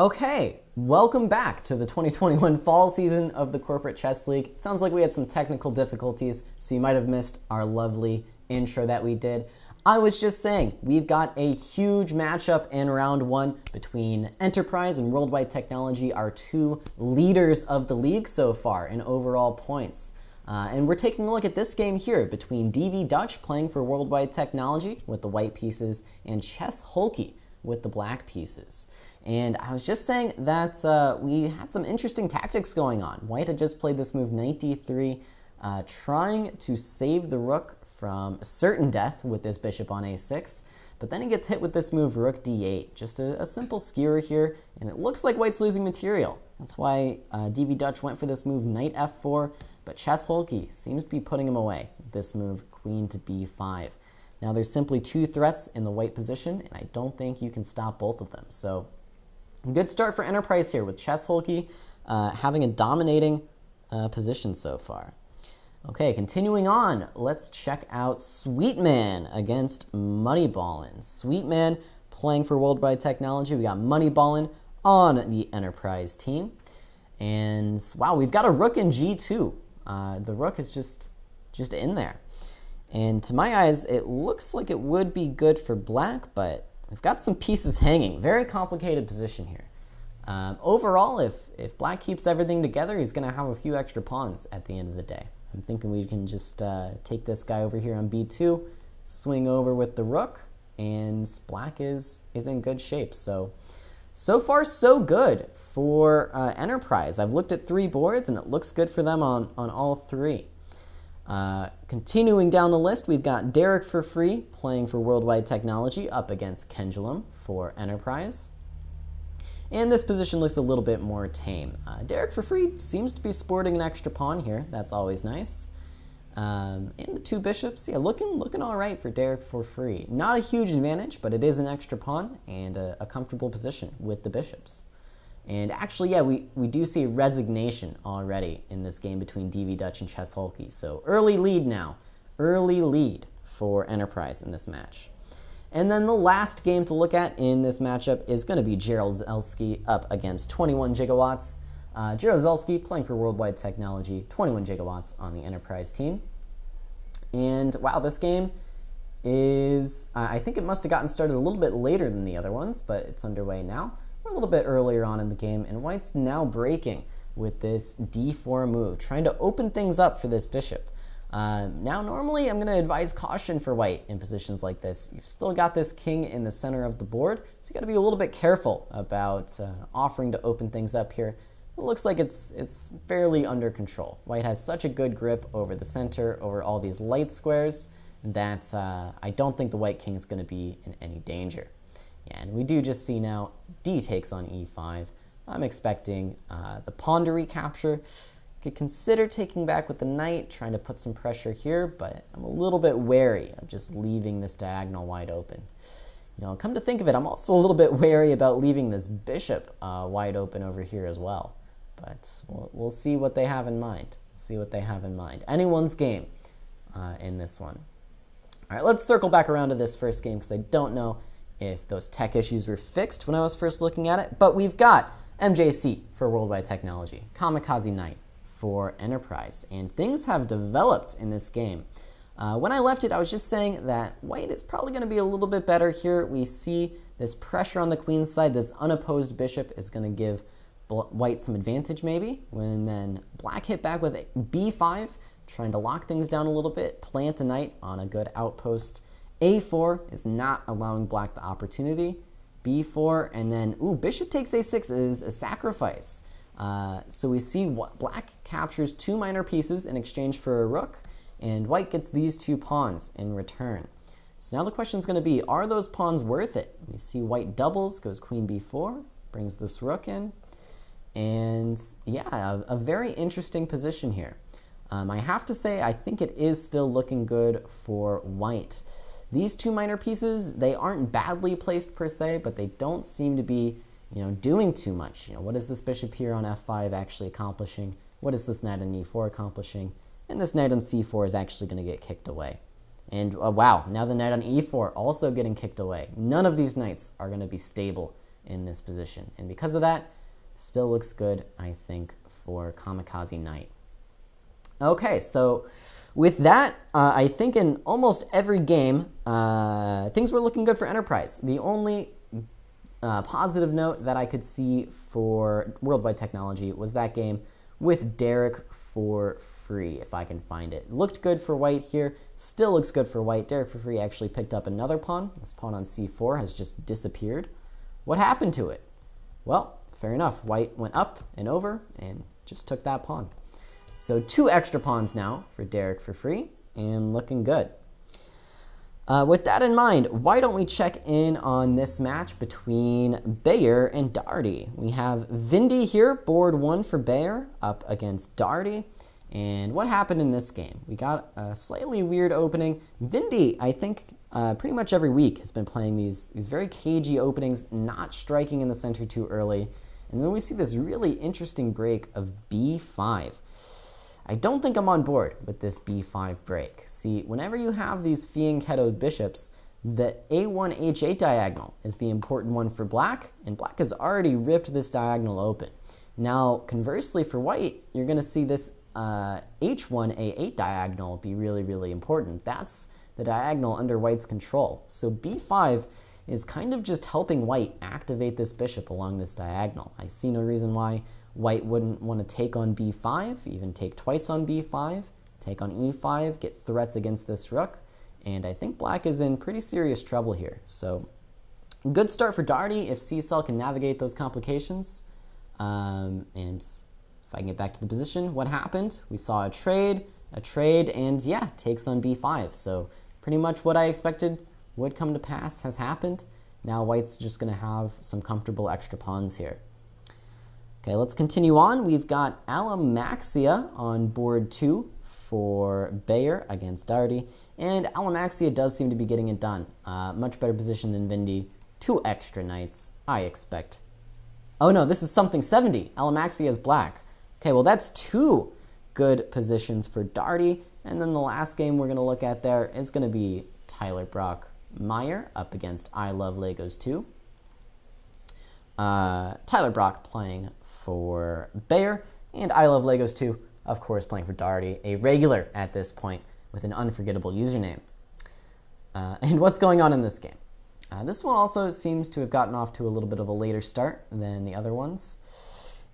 Okay, welcome back to the 2021 fall season of the Corporate Chess League. It sounds like we had some technical difficulties, so you might have missed our lovely intro that we did. I was just saying, we've got a huge matchup in round one between Enterprise and Worldwide Technology, our two leaders of the league so far in overall points. And we're taking a look at this game here between DV Dutch playing for Worldwide Technology with the white pieces and Chess Hulky with the black pieces. And I was just saying that we had some interesting tactics going on. White had just played this move knight d3, trying to save the rook from certain death with this bishop on a6, but then he gets hit with this move rook d8. Just a simple skewer here, and it looks like white's losing material. That's why DV Dutch went for this move knight f4, but Chess Hulky seems to be putting him away with this move queen to b5. Now there's simply two threats in the white position, and I don't think you can stop both of them. So good start for Enterprise here with Chess Hulky having a dominating position so far. Okay, continuing on, let's check out Sweetman against Moneyballin. Sweetman playing for Worldwide Technology. We got Moneyballin on the Enterprise team. And wow, we've got a rook in g2. The rook is just in there. And to my eyes, it looks like it would be good for black, but we've got some pieces hanging. Very complicated position here. Overall, if black keeps everything together, he's going to have a few extra pawns at the end of the day. I'm thinking we can just take this guy over here on b2, swing over with the rook, and black is in good shape. So far, so good for Enterprise. I've looked at three boards, and it looks good for them on all three. Continuing down the list, we've got Derek for Free playing for Worldwide Technology up against Kendulum for Enterprise. And this position looks a little bit more tame. Derek for Free seems to be sporting an extra pawn here. That's always nice. And the two bishops, yeah, looking all right for Derek for Free. Not a huge advantage, but it is an extra pawn and a comfortable position with the bishops. And actually, yeah, we do see a resignation already in this game between DV Dutch and Chess Hulky. So early lead now. Early lead for Enterprise in this match. And then the last game to look at in this matchup is going to be Jaruzelski up against 21 Gigawatts. Jaruzelski playing for Worldwide Technology, 21 Gigawatts on the Enterprise team. And wow, this game is, I think it must have gotten started a little bit later than the other ones, but it's underway now. We're a little bit earlier on in the game, and white's now breaking with this d4 move, trying to open things up for this bishop. Now, normally I'm going to advise caution for white in positions like this. You've still got this king in the center of the board, so you got to be a little bit careful about offering to open things up here. It looks like it's fairly under control. White has such a good grip over the center, over all these light squares, that I don't think the white king is going to be in any danger. Yeah, and we do just see now d takes on e5. I'm expecting the pawn to recapture. Could consider taking back with the knight, trying to put some pressure here, but I'm a little bit wary of just leaving this diagonal wide open. You know, come to think of it, I'm also a little bit wary about leaving this bishop wide open over here as well. But we'll see what they have in mind. See what they have in mind. Anyone's game in this one. All right, let's circle back around to this first game because I don't know if those tech issues were fixed when I was first looking at it. But we've got MJC for Worldwide Technology, Kamikaze Knight for Enterprise, and things have developed in this game. When I left it, I was just saying that white is probably going to be a little bit better here. We see this pressure on the queen's side. This unopposed bishop is going to give white some advantage maybe, when then black hit back with b5, trying to lock things down a little bit, plant a knight on a good outpost. a4 is not allowing black the opportunity. b4, and then, ooh, bishop takes a6 is a sacrifice. So we see black captures two minor pieces in exchange for a rook, and white gets these two pawns in return. So now the question is going to be, are those pawns worth it? We see white doubles, goes queen b4, brings this rook in, and yeah, a very interesting position here. I have to say, I think it is still looking good for white. These two minor pieces, they aren't badly placed per se, but they don't seem to be, you know, doing too much. You know, what is this bishop here on f5 actually accomplishing? What is this knight on e4 accomplishing? And this knight on c4 is actually going to get kicked away. And wow, now the knight on e4 also getting kicked away. None of these knights are going to be stable in this position. And because of that, still looks good, I think, for Kamikaze Knight. Okay, so with that, I think in almost every game, things were looking good for Enterprise. The only positive note that I could see for Worldwide Technology was that game with Derek for free, if I can find it. Looked good for white here, still looks good for white. Derek for free actually picked up another pawn. This pawn on c4 has just disappeared. What happened to it? Well, fair enough. White went up and over and just took that pawn. So 2 extra pawns now for Derek for free, and looking good. With that in mind, why don't we check in on this match between Bayer and Darty? We have Vindy here, board 1 for Bayer, up against Darty. And what happened in this game? We got a slightly weird opening. Vindy, I think, pretty much every week has been playing these very cagey openings, not striking in the center too early. And then we see this really interesting break of b5. I don't think I'm on board with this b5 break. See, whenever you have these fianchettoed bishops, the a1 h8 diagonal is the important one for black, and black has already ripped this diagonal open. Now, conversely for white, you're going to see this h1 a8 diagonal be really, really important. That's the diagonal under white's control. So b5 is kind of just helping white activate this bishop along this diagonal. I see no reason why white wouldn't want to take on b5, even take twice on b5, take on e5, get threats against this rook, and I think black is in pretty serious trouble here. So good start for Darty if C-Cell can navigate those complications. And if I can get back to the position, what happened? We saw a trade, and yeah, takes on b5. So pretty much what I expected would come to pass has happened. Now white's just going to have some comfortable extra pawns here. Okay, let's continue on. We've got Alamaxia on board 2 for Bayer against Darty, and Alamaxia does seem to be getting it done. Much better position than Vindy. 2 extra knights, I expect. Oh no, this is something 70. Alamaxia is black. Okay, well that's 2 good positions for Darty, and then the last game we're going to look at there is going to be Tyler Brock Meyer up against I Love Legos 2. Tyler Brock playing for Bayer, and I Love Legos 2, of course, playing for Darty, a regular at this point with an unforgettable username. And what's going on in this game? This one also seems to have gotten off to a little bit of a later start than the other ones.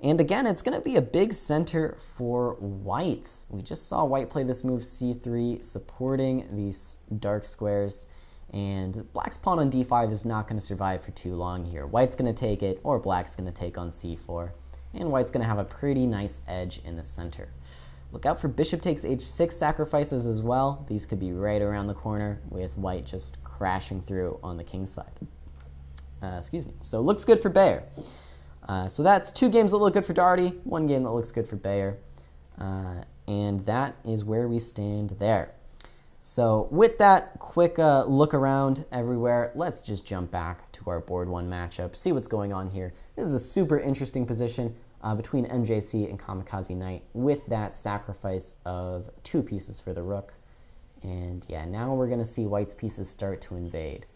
And again, it's going to be a big center for white. We just saw white play this move c3, supporting these dark squares. And black's pawn on d5 is not going to survive for too long here. White's going to take it, or black's going to take on c4. And white's going to have a pretty nice edge in the center. Look out for bishop takes h6 sacrifices as well. These could be right around the corner with white just crashing through on the king side. Excuse me. So looks good for Bayer. So that's 2 games that look good for Darty, 1 game that looks good for Bayer. And that is where we stand there. So with that quick look around everywhere, let's just jump back to our board 1 matchup, see what's going on here. This is a super interesting position between MJC and Kamikaze Knight with that sacrifice of 2 pieces for the rook. And yeah, now we're going to see white's pieces start to invade.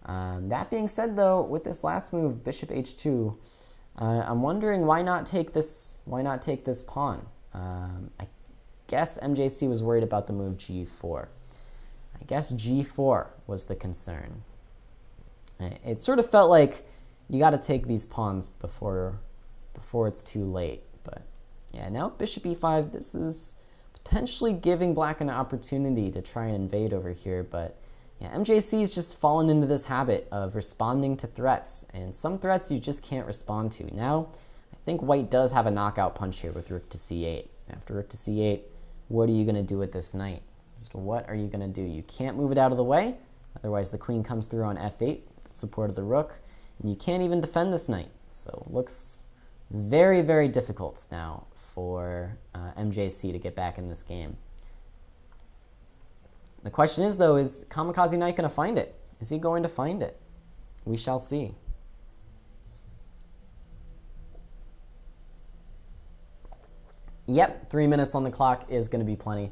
That being said, though, with this last move, bishop h2, I'm wondering why not take this pawn. I guess MJC was worried about the move g4. I guess g4 was the concern. It sort of felt like you got to take these pawns before it's too late. But yeah, now bishop e5, this is potentially giving black an opportunity to try and invade over here. But yeah, MJC's just fallen into this habit of responding to threats, and some threats you just can't respond to. Now, I think white does have a knockout punch here with rook to c8. After rook to c8, what are you going to do with this knight? Just what are you going to do? You can't move it out of the way, otherwise the queen comes through on f8, the support of the rook, and you can't even defend this knight. So it looks very, very difficult now for MJC to get back in this game. The question is, though, is Kamikaze Knight going to find it? Is he going to find it? We shall see. Yep, 3 minutes on the clock is going to be plenty,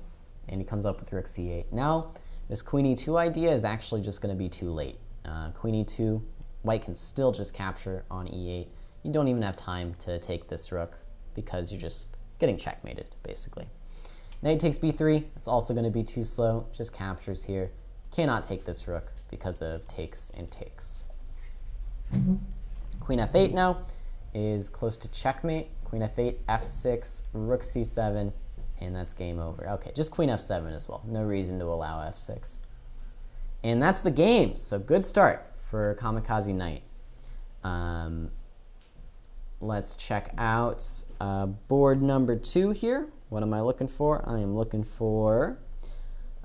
and he comes up with rook c8. Now, this queen e2 idea is actually just going to be too late. Queen e2 white can still just capture on e8. You don't even have time to take this rook because you're just getting checkmated, basically. Knight takes b3. It's also going to be too slow. Just captures here. Cannot take this rook because of takes and takes. Queen f8 now is close to checkmate. Queen f8, f6, rook c7, and that's game over. Okay, just queen f7 as well. No reason to allow f6. And that's the game. So good start for Kamikaze Knight. Let's check out board number 2 here. What am I looking for? I am looking for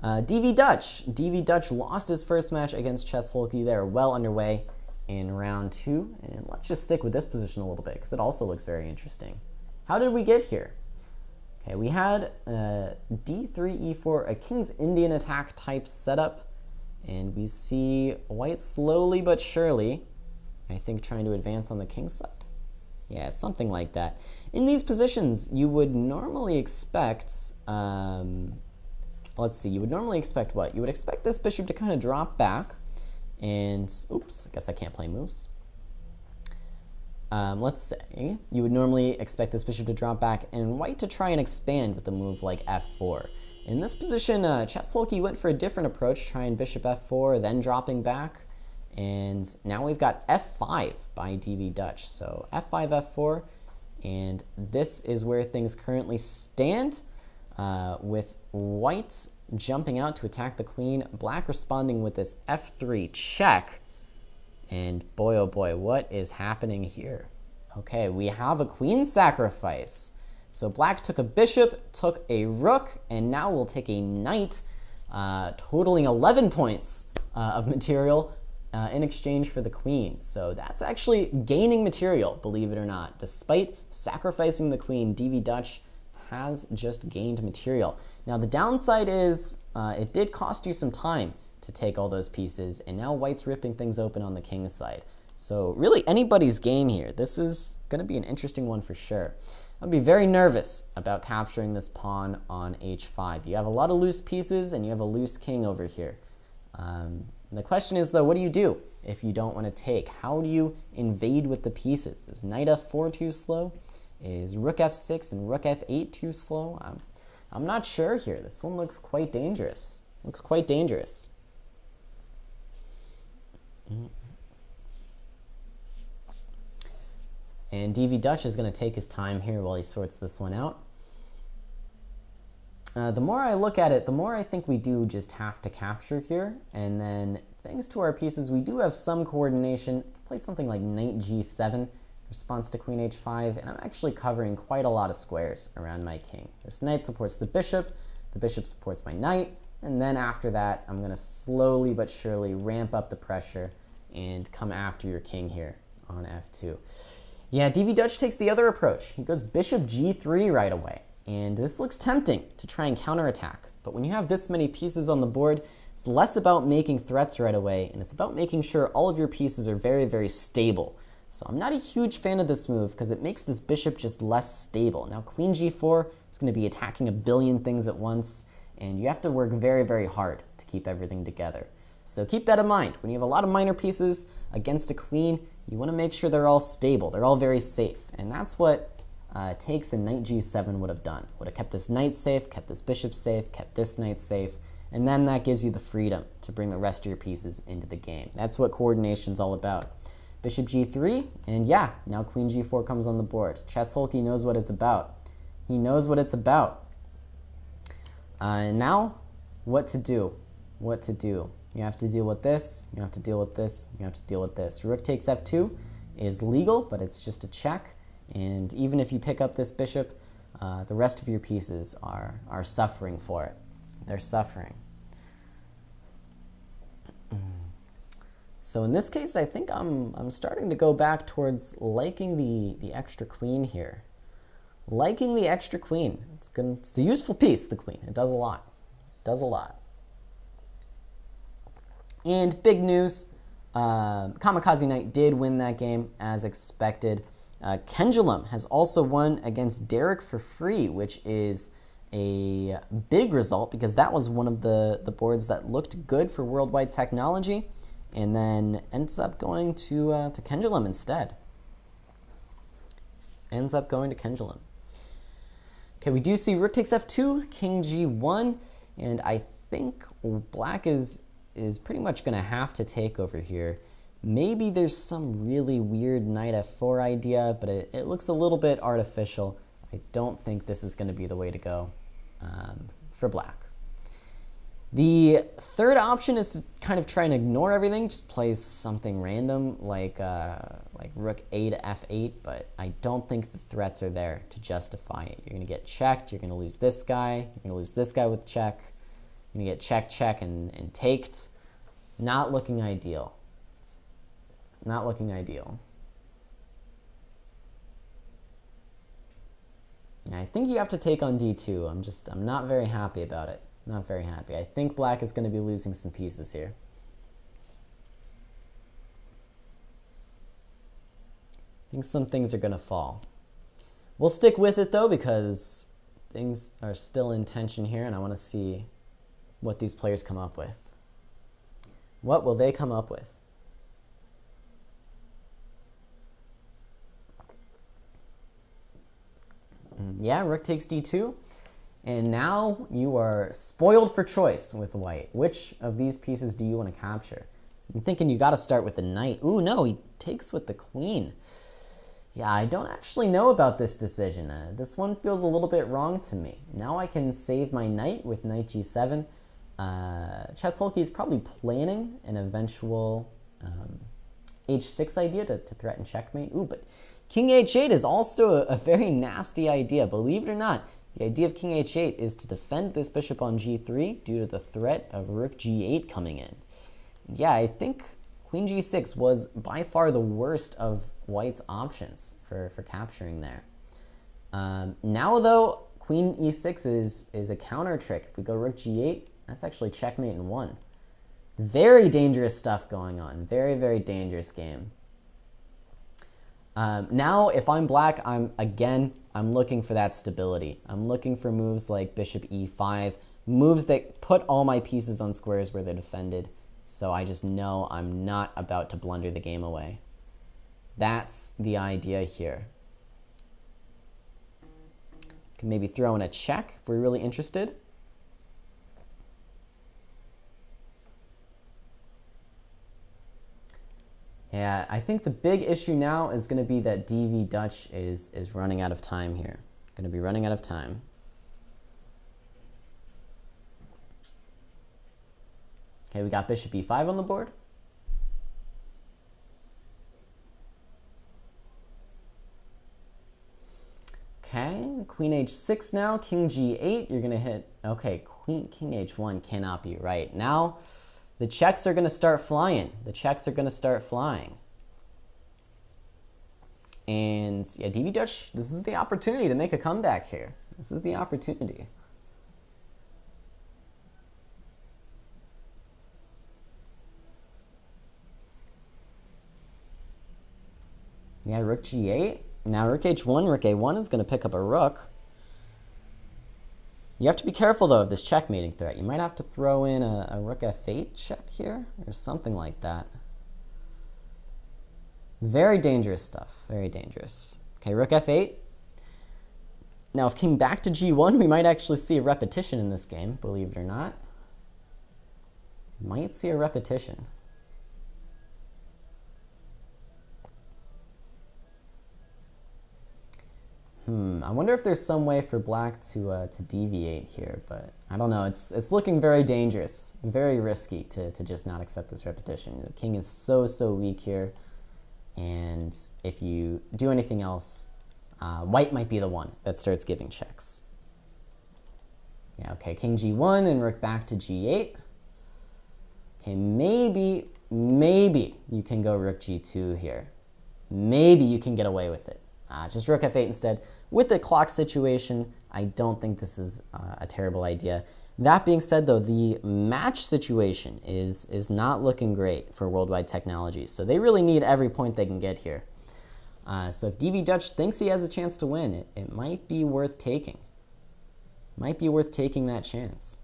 DV Dutch. DV Dutch lost his first match against Chess Holkey. They're well underway in round 2. And let's just stick with this position a little bit because it also looks very interesting. How did we get here? Okay, we had d3, e4, a King's Indian attack type setup. And we see white slowly but surely, I think, trying to advance on the king's side. Yeah, something like that. In these positions, you would normally expect, let's see, you would normally expect what? You would expect this bishop to kind of drop back and, oops, I guess I can't play moves. Let's say you would normally expect this bishop to drop back and white to try and expand with a move like f4. In this position, Chess Holkey went for a different approach, trying bishop f4, then dropping back. And now we've got f5 by DV Dutch. So f5, f4, and this is where things currently stand, with white jumping out to attack the queen, black responding with this f3 check. And boy, oh boy, what is happening here? Okay, we have a queen sacrifice. So black took a bishop, took a rook, and now we'll take a knight, totaling 11 points of material in exchange for the queen. So that's actually gaining material, believe it or not. Despite sacrificing the queen, DV Dutch has just gained material. Now the downside is it did cost you some time to take all those pieces, and now white's ripping things open on the king's side. So really anybody's game here. This is going to be an interesting one for sure. I'd be very nervous about capturing this pawn on h5. You have a lot of loose pieces and you have a loose king over here. The question is though, what do you do if you don't want to take? How do you invade with the pieces? Is knight f4 too slow? Is rook f6 and rook f8 too slow? I'm not sure here. This one looks quite dangerous. Looks quite dangerous. And DV Dutch is going to take his time here while he sorts this one out. The more I look at it, the more I think we do just have to capture here. And then thanks to our pieces, we do have some coordination. Play something like knight g7, response to queen h5, and I'm actually covering quite a lot of squares around my king. This knight supports the bishop supports my knight, and then after that, I'm going to slowly but surely ramp up the pressure and come after your king here on f2. Yeah, DV Dutch takes the other approach. He goes bishop g3 right away. And this looks tempting to try and counterattack. But when you have this many pieces on the board, it's less about making threats right away, and it's about making sure all of your pieces are very, very stable. So I'm not a huge fan of this move because it makes this bishop just less stable. Now queen g4 is going to be attacking a billion things at once, and you have to work very, very hard to keep everything together. So keep that in mind. When you have a lot of minor pieces against a queen, you want to make sure they're all stable. They're all very safe. And that's what takes in knight g7 would have done. Would have kept this knight safe, kept this bishop safe, kept this knight safe, and then that gives you the freedom to bring the rest of your pieces into the game. That's what coordination's all about. Bishop g3, and yeah, now queen g4 comes on the board. Chess Holkey knows what it's about. He knows what it's about. And now, what to do? What to do? You have to deal with this, you have to deal with this, you have to deal with this. Rook takes f2 is legal, but it's just a check. And even if you pick up this bishop, the rest of your pieces are suffering for it. They're suffering. So in this case, I think I'm starting to go back towards liking the extra queen here. Liking the extra queen. It's a useful piece, the queen. It does a lot. It does a lot. And big news, Kamikaze Knight did win that game as expected. Kendulum has also won against Derek for free, which is a big result because that was one of the boards that looked good for Worldwide Technology. and then ends up going to Kendulum instead. Ends up going to Kendulum. Okay, we do see rook takes f2, king g1, and I think black is pretty much going to have to take over here. Maybe there's some really weird knight f4 idea, but it looks a little bit artificial. I don't think this is going to be the way to go for black. The third option is to kind of try and ignore everything, just play something random like rook a to f8, but I don't think the threats are there to justify it. You're going to get checked, you're going to lose this guy, you're going to lose this guy with check, you're going to get check, check, and taked. Not looking ideal. Not looking ideal. Yeah, I think you have to take on d2. I'm not very happy about it. Not very happy. I think black is going to be losing some pieces here. I think some things are going to fall. We'll stick with it though, because things are still in tension here, and I want to see what these players come up with. What will they come up with? Yeah, rook takes d2. And now you are spoiled for choice with white. Which of these pieces do you want to capture? I'm thinking you got to start with the knight. Ooh, no, he takes with the queen. Yeah, I don't actually know about this decision. This one feels a little bit wrong to me. Now I can save my knight with knight g7. Chess-Hulky is probably planning an eventual h6 idea to threaten checkmate. Ooh, but king h8 is also a very nasty idea. Believe it or not, the idea of king h8 is to defend this bishop on g3 due to the threat of rook g8 coming in. Yeah, I think queen g6 was by far the worst of white's options for capturing there. Now, though, queen e6 is a counter trick. If we go rook g8, that's actually checkmate in one. Very dangerous stuff going on. Very, very dangerous game. Now, if I'm black, I'm looking for that stability. I'm looking for moves like bishop e5, moves that put all my pieces on squares where they're defended, so I just know I'm not about to blunder the game away. That's the idea here. Can maybe throw in a check if we're really interested. Yeah, I think the big issue now is going to be that DV Dutch is running out of time here. Going to be running out of time. Okay, we got bishop e5 on the board. Okay, queen h6 now, king g8, you're going to hit, okay, king h1 cannot be right. Now, the checks are going to start flying. The checks are going to start flying. And yeah, DV Dutch, this is the opportunity to make a comeback here. This is the opportunity. Yeah, rook g8. Now rook h1, rook a1 is going to pick up a rook. You have to be careful, though, of this checkmating threat. You might have to throw in a rook f8 check here, or something like that. Very dangerous stuff. Very dangerous. Okay, rook f8. Now, if king back to g1, we might actually see a repetition in this game, believe it or not. Might see a repetition. I wonder if there's some way for black to deviate here, but I don't know. It's looking very dangerous, very risky to just not accept this repetition. The king is so weak here, and if you do anything else, white might be the one that starts giving checks. Yeah, okay, king g1 and rook back to g8. Okay, maybe you can go rook g2 here. Maybe you can get away with it. Just rook f8 instead. With the clock situation, I don't think this is a terrible idea. That being said, though, the match situation is not looking great for Worldwide Technologies, so they really need every point they can get here. So if DV Dutch thinks he has a chance to win, it might be worth taking. Might be worth taking that chance.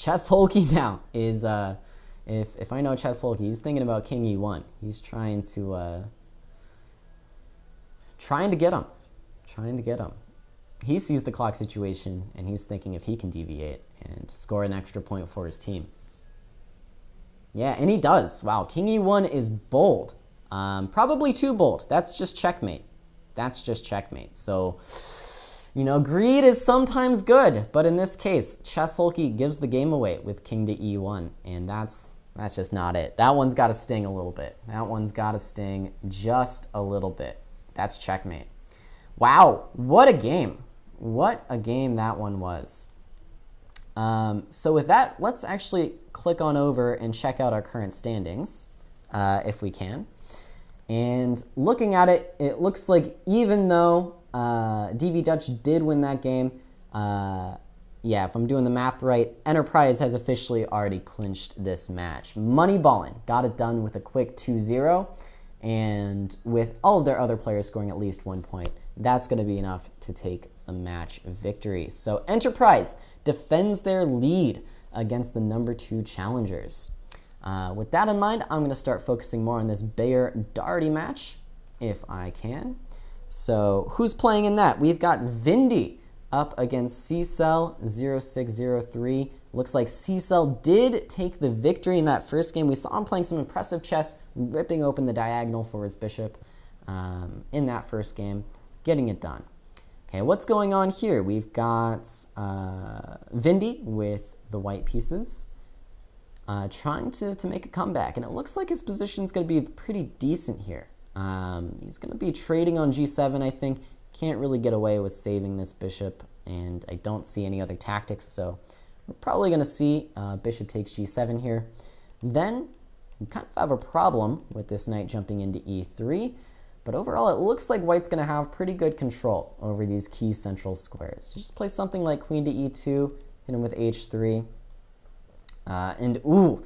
Chess Holkey now is, if I know Chess Holkey, he's thinking about king e1. He's trying to get him. Trying to get him. He sees the clock situation, and he's thinking if he can deviate and score an extra point for his team. Yeah, and he does. Wow, king e1 is bold. Probably too bold. That's just checkmate. That's just checkmate. So, you know, greed is sometimes good, but in this case, Chess Holkey gives the game away with king to e1, and that's just not it. That one's got to sting a little bit. That one's got to sting just a little bit. That's checkmate. Wow, what a game. What a game that one was. So with that, let's actually click on over and check out our current standings, if we can. And looking at it, it looks like even though DV Dutch did win that game, yeah, if I'm doing the math right, Enterprise has officially already clinched this match. Moneyballin got it done with a quick 2-0, and with all of their other players scoring at least 1 point, that's going to be enough to take the match victory. So Enterprise defends their lead against the number 2 challengers. With that in mind, I'm going to start focusing more on this Bayer-Doherty match, if I can. So who's playing in that? We've got Vindy up against C-Cell 0603. Looks like C-Cell did take the victory in that first game. We saw him playing some impressive chess, ripping open the diagonal for his bishop in that first game, getting it done. Okay, what's going on here? We've got Vindy with the white pieces, trying to make a comeback, and it looks like his position's going to be pretty decent here. He's going to be trading on g7, I think. Can't really get away with saving this bishop, and I don't see any other tactics, so we're probably going to see bishop takes g7 here. Then we kind of have a problem with this knight jumping into e3, but overall it looks like white's going to have pretty good control over these key central squares. So just play something like queen to e2, hit him with h3, and ooh,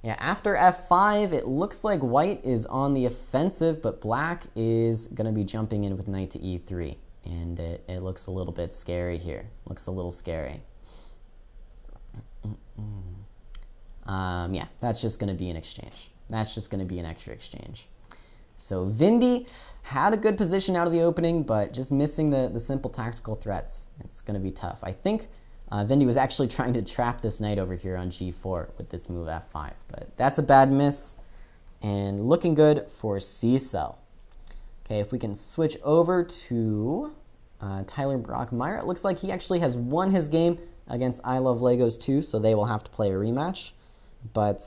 yeah, after f5, it looks like white is on the offensive, but black is going to be jumping in with knight to e3. And it looks a little bit scary here. Looks a little scary. Yeah, that's just going to be an exchange. That's just going to be an extra exchange. So Vindy had a good position out of the opening, but just missing the simple tactical threats. It's going to be tough. I think Vindy was actually trying to trap this knight over here on g4 with this move f5, but that's a bad miss, and looking good for C-Cell. Okay, if we can switch over to Tyler Brockmeyer, it looks like he actually has won his game against I Love Legos 2, so they will have to play a rematch. But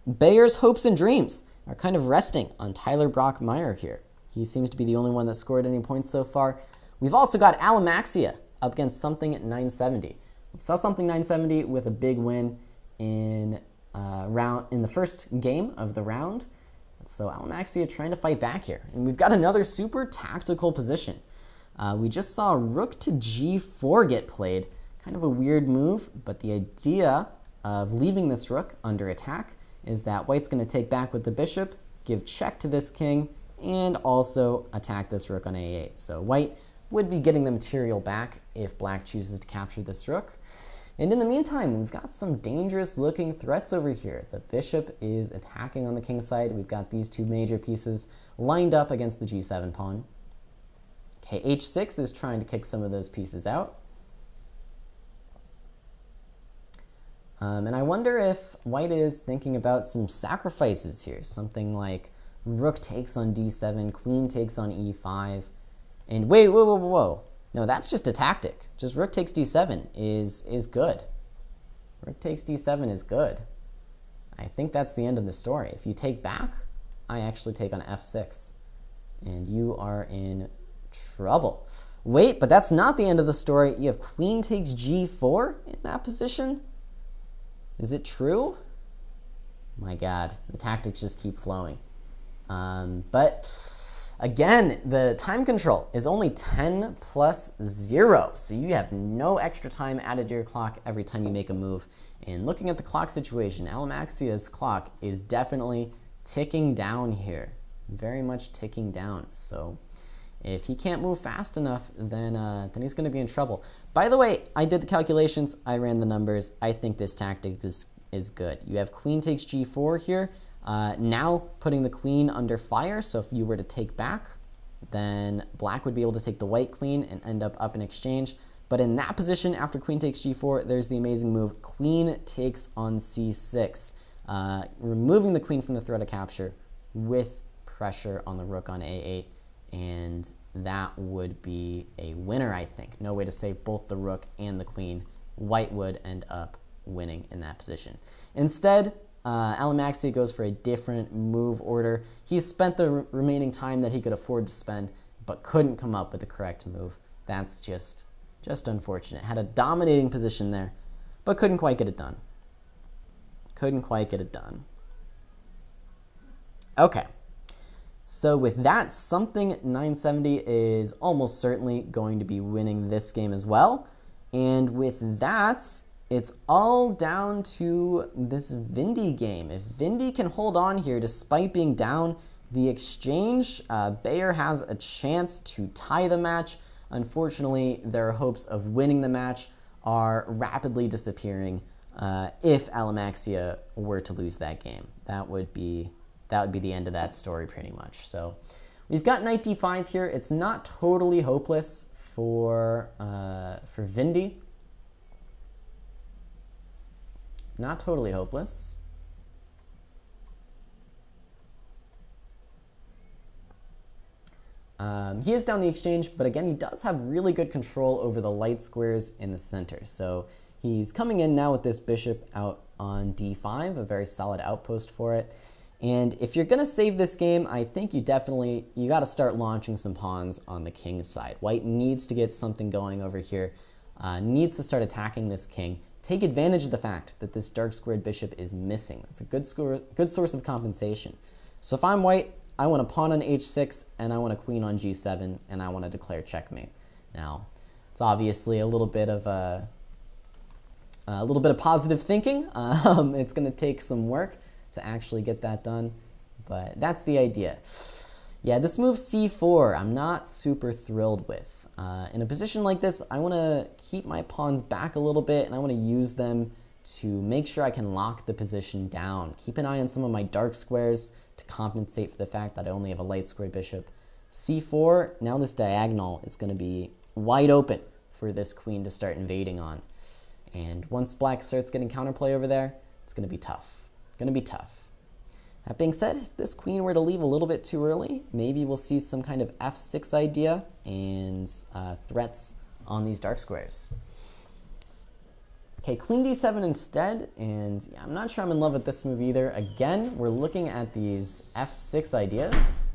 Bayer's hopes and dreams are kind of resting on Tyler Brockmeyer here. He seems to be the only one that scored any points so far. We've also got Alamaxia up against Something at 970. We saw Something 970 with a big win in the first game of the round. So Alamaxia trying to fight back here. And we've got another super tactical position. We just saw rook to g4 get played. Kind of a weird move, but the idea of leaving this rook under attack is that white's going to take back with the bishop, give check to this king, and also attack this rook on a8. So white would be getting the material back if black chooses to capture this rook. And in the meantime, we've got some dangerous looking threats over here. The bishop is attacking on the king side. We've got these two major pieces lined up against the g7 pawn. Okay, h6 is trying to kick some of those pieces out. And I wonder if white is thinking about some sacrifices here. Something like rook takes on d7, queen takes on e5. And wait, whoa. No, that's just a tactic. Just rook takes d7 is good. Rook takes d7 is good. I think that's the end of the story. If you take back, I actually take on f6. And you are in trouble. Wait, but that's not the end of the story. You have queen takes g4 in that position? Is it true? My God, the tactics just keep flowing. But again, the time control is only 10 plus 0, so you have no extra time added to your clock every time you make a move. And looking at the clock situation, Alamaxia's clock is definitely ticking down here. Very much ticking down. So If he can't move fast enough, then he's going to be in trouble. By the way, I did the calculations. I ran the numbers. I think this tactic is good. You have queen takes g4 here. Now putting the queen under fire, so if you were to take back, then black would be able to take the white queen and end up in exchange. But in that position, after queen takes g4, there's the amazing move, queen takes on c6, removing the queen from the threat of capture with pressure on the rook on a8, and that would be a winner, I think. No way to save both the rook and the queen. White would end up winning in that position. Instead, Alamaxia goes for a different move order. He spent the remaining time that he could afford to spend, but couldn't come up with the correct move. That's just unfortunate. Had a dominating position there, but couldn't quite get it done. Couldn't quite get it done. Okay. So with that, something 970 is almost certainly going to be winning this game as well. And with that, it's all down to this Vindy game. If Vindy can hold on here despite being down the exchange, Bayer has a chance to tie the match. Unfortunately, their hopes of winning the match are rapidly disappearing if Alamaxia were to lose that game. That would be the end of that story pretty much. So we've got knight d5 here. It's not totally hopeless for Vindy. Not totally hopeless. He is down the exchange, but again, he does have really good control over the light squares in the center. So he's coming in now with this bishop out on d5, a very solid outpost for it. And if you're going to save this game, I think you got to start launching some pawns on the king's side. White needs to get something going over here, needs to start attacking this king. Take advantage of the fact that this dark squared bishop is missing. It's a good source of compensation. So if I'm white, I want a pawn on h6, and I want a queen on g7, and I want to declare checkmate. Now, it's obviously a little bit of positive thinking. It's going to take some work to actually get that done, but that's the idea. Yeah, this move c4, I'm not super thrilled with. In a position like this, I want to keep my pawns back a little bit, and I want to use them to make sure I can lock the position down. Keep an eye on some of my dark squares to compensate for the fact that I only have a light square bishop. c4, now this diagonal is going to be wide open for this queen to start invading on. And once black starts getting counterplay over there, it's going to be tough. Going to be tough. That being said, if this queen were to leave a little bit too early, maybe we'll see some kind of f6 idea and threats on these dark squares. Okay, queen d7 instead, and yeah, I'm not sure I'm in love with this move either. Again, we're looking at these f6 ideas.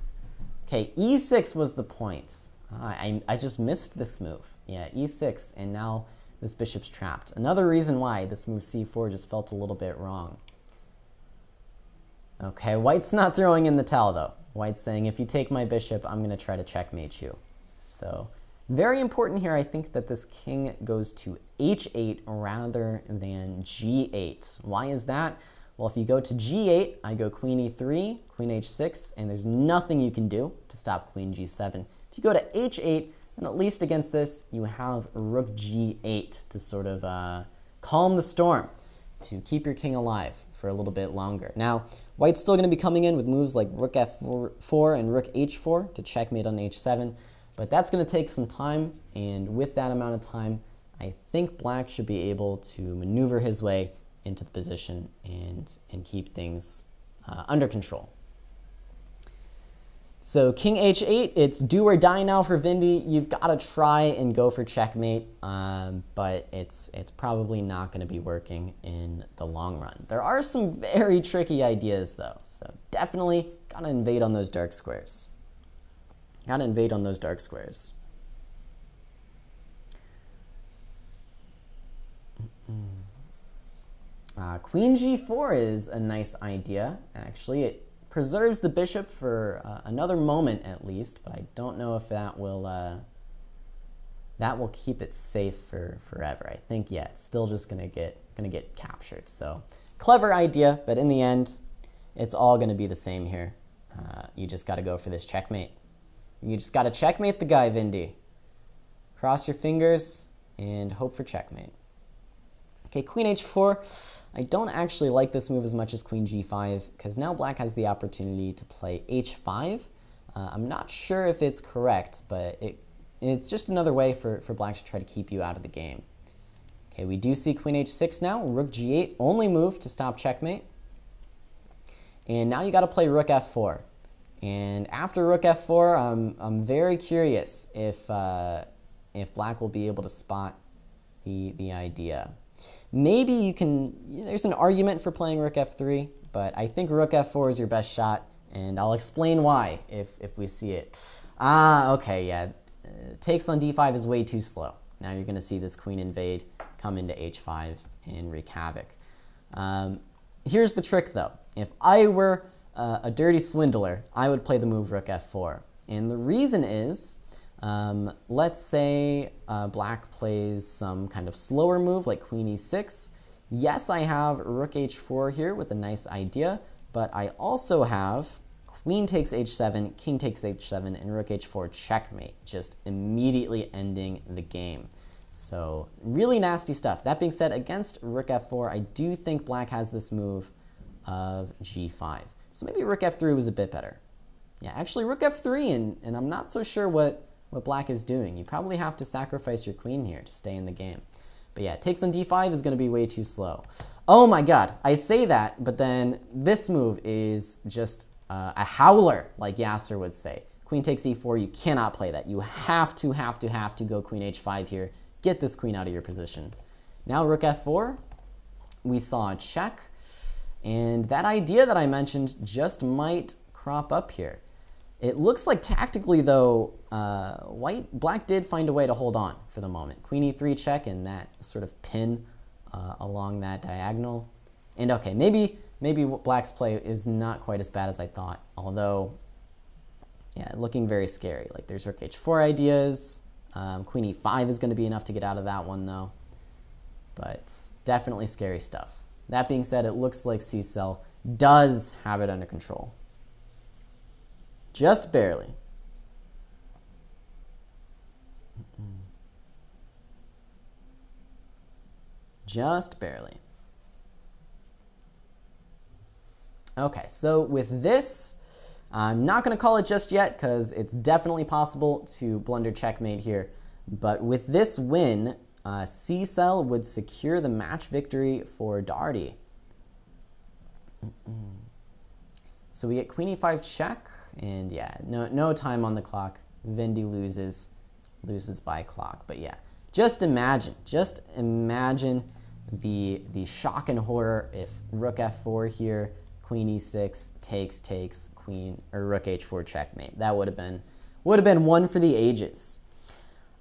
Okay, e6 was the point. I just missed this move. Yeah, e6, and now this bishop's trapped. Another reason why this move c4 just felt a little bit wrong. Okay, white's not throwing in the towel though. White's saying, if you take my bishop, I'm going to try to checkmate you. So, very important here, I think, that this king goes to h8 rather than g8. Why is that? Well, if you go to g8, I go queen e3, queen h6, and there's nothing you can do to stop queen g7. If you go to h8, then at least against this, you have rook g8 to sort of calm the storm, to keep your king alive for a little bit longer. Now, white's still going to be coming in with moves like rook f4 and rook h4 to checkmate on h7, but that's going to take some time, and with that amount of time, I think black should be able to maneuver his way into the position and keep things under control. So king h8, it's do or die now for Vindy. You've got to try and go for checkmate, but it's probably not going to be working in the long run. There are some very tricky ideas though, so definitely got to invade on those dark squares. Got to invade on those dark squares. Queen g4 is a nice idea, actually. It preserves the bishop for another moment at least, but I don't know if that will keep it safe for forever. I think, yeah, it's still just gonna get captured. So clever idea, but in the end, it's all gonna be the same here. You just got to go for this checkmate. You just got to checkmate the guy, Vindy. Cross your fingers and hope for checkmate. Okay, queen h4. I don't actually like this move as much as queen g5 because now black has the opportunity to play h5. I'm not sure if it's correct, but it's just another way for black to try to keep you out of the game. Okay, we do see queen h6 now. Rook g8, only move to stop checkmate. And now you got to play rook f4. And after rook f4, I'm very curious if black will be able to spot the idea. Maybe you can, there's an argument for playing rook f3, but I think rook f4 is your best shot, and I'll explain why if we see it. Okay, yeah. Takes on d5 is way too slow. Now you're going to see this queen invade, come into h5, and wreak havoc. Here's the trick, though. If I were a dirty swindler, I would play the move rook f4. And the reason is, let's say black plays some kind of slower move like queen e6. Yes, I have rook h4 here with a nice idea, but I also have queen takes h7, king takes h7, and rook h4 checkmate, just immediately ending the game. So really nasty stuff. That being said, against rook f4, I do think black has this move of g5. So maybe rook f3 was a bit better. Yeah, actually rook f3, and I'm not so sure what black is doing. You probably have to sacrifice your queen here to stay in the game. But yeah, takes on d5 is going to be way too slow. Oh my god, I say that, but then this move is just a howler, like Yasser would say. Queen takes e4, you cannot play that. You have to go queen h5 here. Get this queen out of your position. Now rook f4, we saw a check, and that idea that I mentioned just might crop up here. It looks like tactically, though, black did find a way to hold on for the moment. Queen e3 check and that sort of pin along that diagonal. And okay, maybe black's play is not quite as bad as I thought, although, yeah, looking very scary. Like there's rook h4 ideas. Queen e5 is going to be enough to get out of that one, though. But definitely scary stuff. That being said, it looks like C-Cell does have it under control. Just barely. Just barely. Okay, so with this, I'm not going to call it just yet because it's definitely possible to blunder checkmate here. But with this win, C-Cell would secure the match victory for Darty. So we get queen e5 check. And yeah, no time on the clock. Vindy loses by clock. But yeah, just imagine the shock and horror if rook f4 here, queen e6 takes queen or rook h4 checkmate. That would have been one for the ages.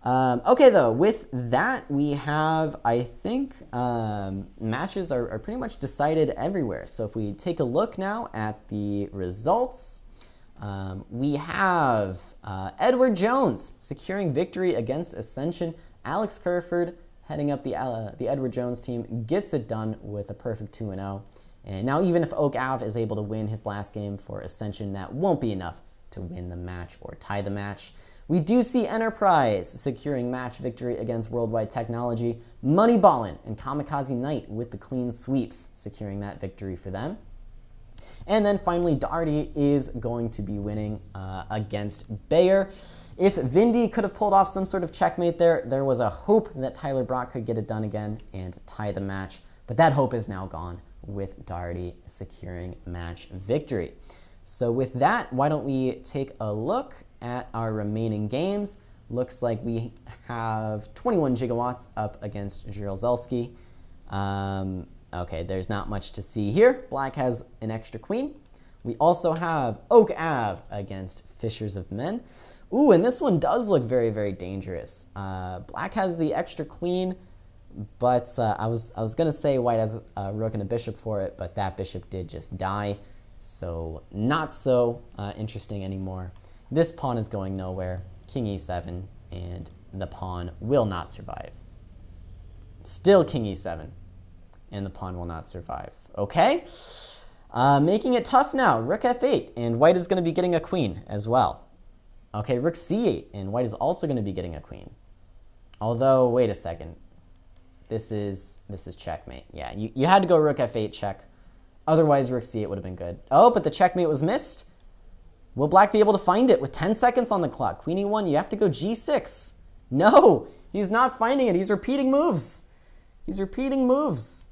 Okay, though, with that we have, I think, matches are pretty much decided everywhere. So if we take a look now at the results. We have Edward Jones securing victory against Ascension. Alex Kerford heading up the Edward Jones team gets it done with a perfect 2-0. And now even if Oak Ave is able to win his last game for Ascension, that won't be enough to win the match or tie the match. We do see Enterprise securing match victory against Worldwide Technology. Moneyballin and Kamikaze Knight with the clean sweeps securing that victory for them. And then finally, Darty is going to be winning against Bayer. If Vindy could have pulled off some sort of checkmate there was a hope that Tyler Brock could get it done again and tie the match. But that hope is now gone with Darty securing match victory. So with that, why don't we take a look at our remaining games. Looks like we have 21 gigawatts up against Jaruzelski. Okay, there's not much to see here. Black has an extra queen. We also have Oak Ave against Fishers of Men. Ooh, and this one does look very, very dangerous. Black has the extra queen, but I was going to say white has a rook and a bishop for it, but that bishop did just die. So not so interesting anymore. This pawn is going nowhere. King e7, and the pawn will not survive. Still king e7. And the pawn will not survive. Okay? Making it tough now. Rook f8. And white is going to be getting a queen as well. Okay, rook c8, and white is also going to be getting a queen. Although, wait a second. This is checkmate. Yeah, you had to go rook f8 check. Otherwise, rook c8 would have been good. Oh, but the checkmate was missed. Will black be able to find it with 10 seconds on the clock? Queen e1, you have to go g6. No, he's not finding it. He's repeating moves. He's repeating moves.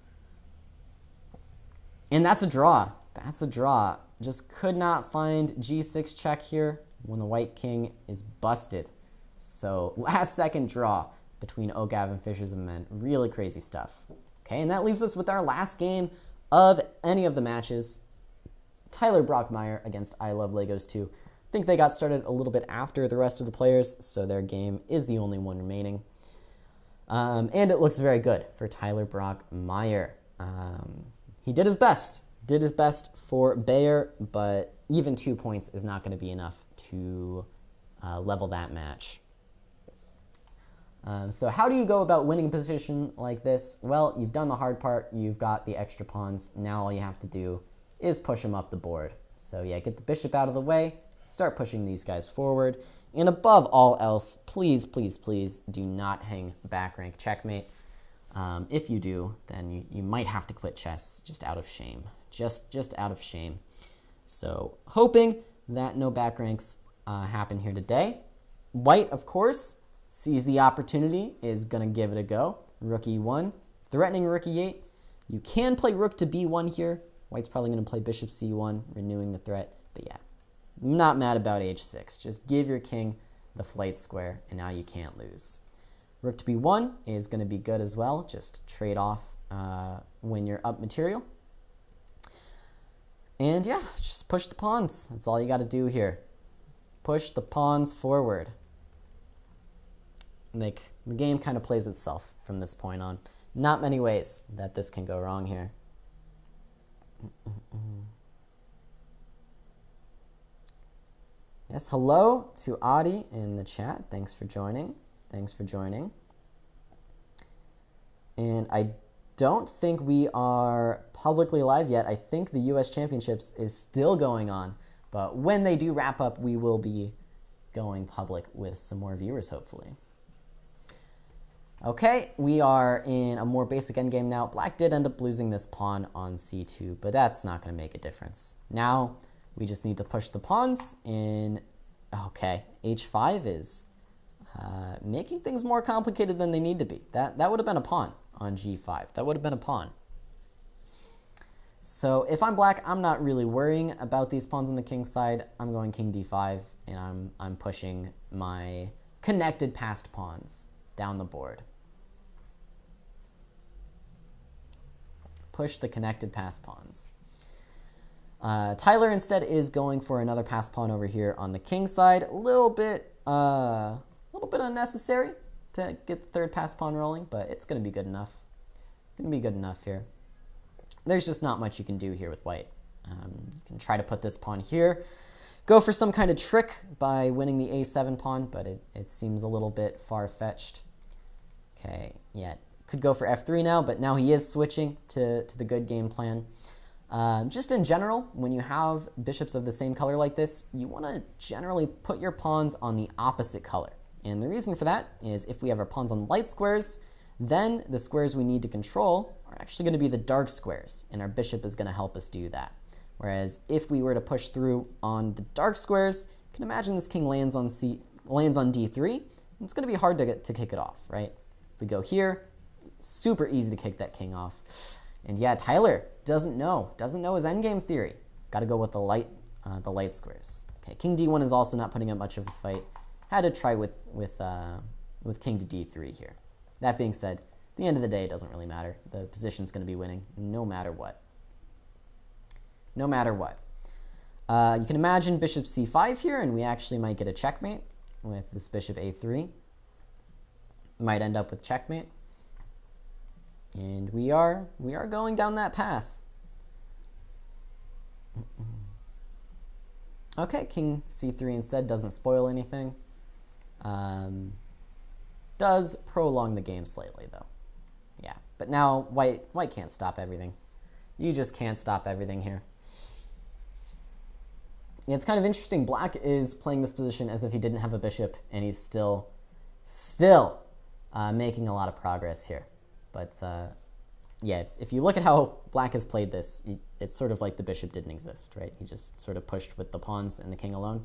And that's a draw. That's a draw. Just could not find g6 check here when the white king is busted. So last second draw between Ogav and Fishers of Men. Really crazy stuff. Okay, and that leaves us with our last game of any of the matches. Tyler Brockmeyer against I Love Legos 2. I think they got started a little bit after the rest of the players, so their game is the only one remaining. And it looks very good for Tyler Brockmeyer. He did his best. Did his best for Bayer, but even 2 points is not going to be enough to level that match. So how do you go about winning a position like this? Well, you've done the hard part. You've got the extra pawns. Now all you have to do is push them up the board. So yeah, get the bishop out of the way. Start pushing these guys forward. And above all else, please, please, please do not hang back rank checkmate. If you do, then you might have to quit chess just out of shame. Just out of shame. So hoping that no back ranks happen here today. White, of course, sees the opportunity, is going to give it a go. Rook e1, threatening rook e8. You can play rook to b1 here. White's probably going to play bishop c1, renewing the threat. But yeah, not mad about h6. Just give your king the flight square, and now you can't lose. Rook to b1 is going to be good as well. Just trade off when you're up material. And yeah, just push the pawns. That's all you got to do here. Push the pawns forward. Like, the game kind of plays itself from this point on. Not many ways that this can go wrong here. Yes, hello to Adi in the chat. Thanks for joining. Thanks for joining. And I don't think we are publicly live yet. I think the US Championships is still going on. But when they do wrap up, we will be going public with some more viewers, hopefully. Okay, we are in a more basic endgame now. Black did end up losing this pawn on c2, but that's not going to make a difference. Now, we just need to push the pawns in. Okay, h5 is making things more complicated than they need to be. That would have been a pawn on g5. That would have been a pawn. So if I'm black, I'm not really worrying about these pawns on the king's side. I'm going king d5, and I'm pushing my connected passed pawns down the board. Push the connected passed pawns. Tyler instead is going for another passed pawn over here on the king side. A little bit unnecessary to get the third passed pawn rolling, but it's going to be good enough. Going to be good enough here. There's just not much you can do here with white. You can try to put this pawn here. Go for some kind of trick by winning the a7 pawn, but it seems a little bit far-fetched. Okay, yeah, could go for f3 now, but now he is switching to the good game plan. Just in general, when you have bishops of the same color like this, you want to generally put your pawns on the opposite color. And the reason for that is if we have our pawns on light squares, then the squares we need to control are actually going to be the dark squares, and our bishop is going to help us do that. Whereas if we were to push through on the dark squares, you can imagine this king lands on d3, and it's going to be hard to kick it off, right? If we go here, super easy to kick that king off. And yeah, Tyler doesn't know his endgame theory. Got to go with the light squares. Okay, king d1 is also not putting up much of a fight. Had to try with king to d3 here. That being said, at the end of the day, it doesn't really matter. The position's going to be winning no matter what. No matter what. You can imagine bishop c5 here, and we actually might get a checkmate with this bishop a3. Might end up with checkmate. And we are going down that path. Okay, king c3 instead doesn't spoil anything. Does prolong the game slightly, though. Yeah, but now white can't stop everything. You just can't stop everything here. It's kind of interesting. Black is playing this position as if he didn't have a bishop, and he's still making a lot of progress here. But yeah, if you look at how Black has played this, it's sort of like the bishop didn't exist, right? He just sort of pushed with the pawns and the king alone.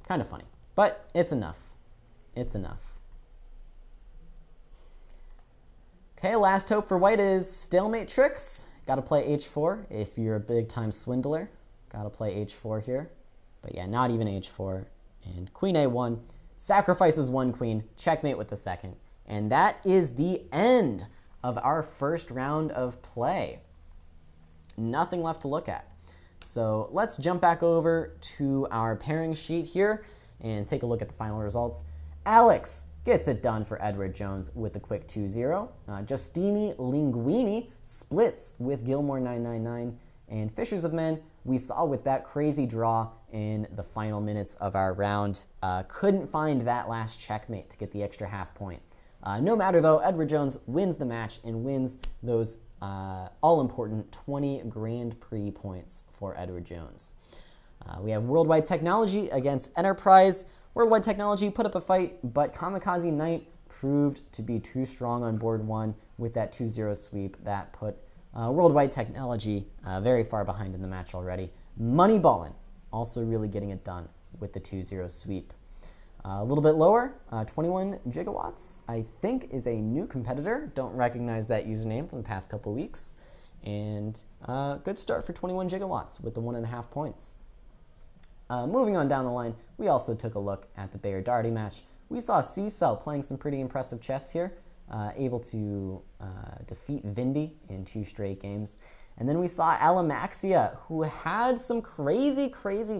Kind of funny, but it's enough. It's enough. Okay, last hope for White is stalemate tricks. Got to play h4 if you're a big-time swindler. Got to play h4 here. But yeah, not even h4. And queen a1 sacrifices one queen, checkmate with the second. And that is the end of our first round of play. Nothing left to look at. So let's jump back over to our pairing sheet here and take a look at the final results. Alex gets it done for Edward Jones with a quick 2-0. Justini Linguini splits with Gilmore 999. And Fishers of Men, we saw with that crazy draw in the final minutes of our round, couldn't find that last checkmate to get the extra half point. No matter though, Edward Jones wins the match and wins those all-important 20 Grand Prix points for Edward Jones. We have Worldwide Technology against Enterprise. Worldwide Technology put up a fight, but Kamikaze Knight proved to be too strong on board one with that 2-0 sweep. That put Worldwide Technology very far behind in the match already. Moneyballin' also really getting it done with the 2-0 sweep. A little bit lower, 21 Gigawatts, I think is a new competitor. Don't recognize that username from the past couple weeks. And good start for 21 Gigawatts with the 1.5 points. Moving on down the line, we also took a look at the Bayer-Darty match. We saw C-Cell playing some pretty impressive chess here, able to defeat Vindy in 2 straight games. And then we saw Alamaxia, who had some crazy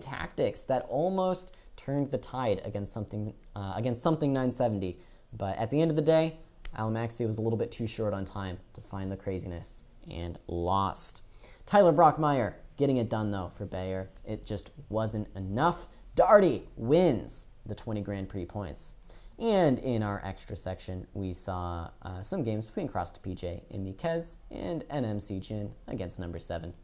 tactics that almost turned the tide against something 970. But at the end of the day, Alamaxia was a little bit too short on time to find the craziness and lost. Tyler Brockmeyer getting it done, though, for Bayer. It just wasn't enough. Darty wins the 20 Grand Prix points. And in our extra section, we saw some games between Cross to PJ and Mikez and NMC Jin against number 7.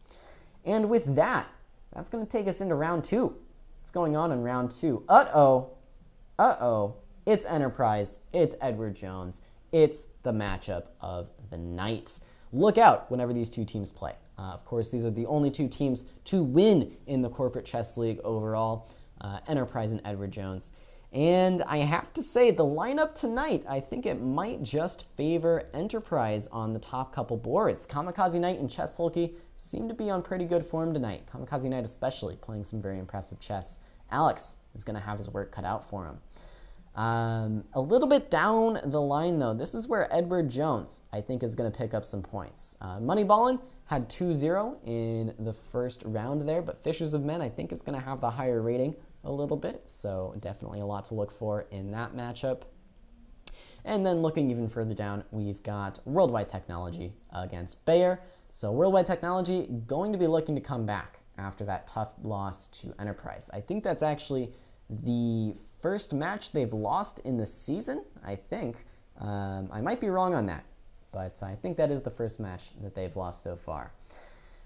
And with that, that's going to take us into round 2. What's going on in round 2? Uh-oh. It's Enterprise. It's Edward Jones. It's the matchup of the night. Look out whenever these two teams play. Of course, these are the only 2 teams to win in the Corporate Chess League overall, Enterprise and Edward Jones. And I have to say, the lineup tonight, I think it might just favor Enterprise on the top couple boards. Kamikaze Knight and Chess Hulky seem to be on pretty good form tonight. Kamikaze Knight especially, playing some very impressive chess. Alex is going to have his work cut out for him. A little bit down the line, though, this is where Edward Jones, I think, is going to pick up some points. Moneyballin' had 2-0 in the first round there, but Fishers of Men, I think, is going to have the higher rating a little bit, so definitely a lot to look for in that matchup. And then looking even further down, we've got Worldwide Technology against Bayer. So Worldwide Technology going to be looking to come back after that tough loss to Enterprise. I think that's actually the first match they've lost in the season, I think. I might be wrong on that, but I think that is the first match that they've lost so far.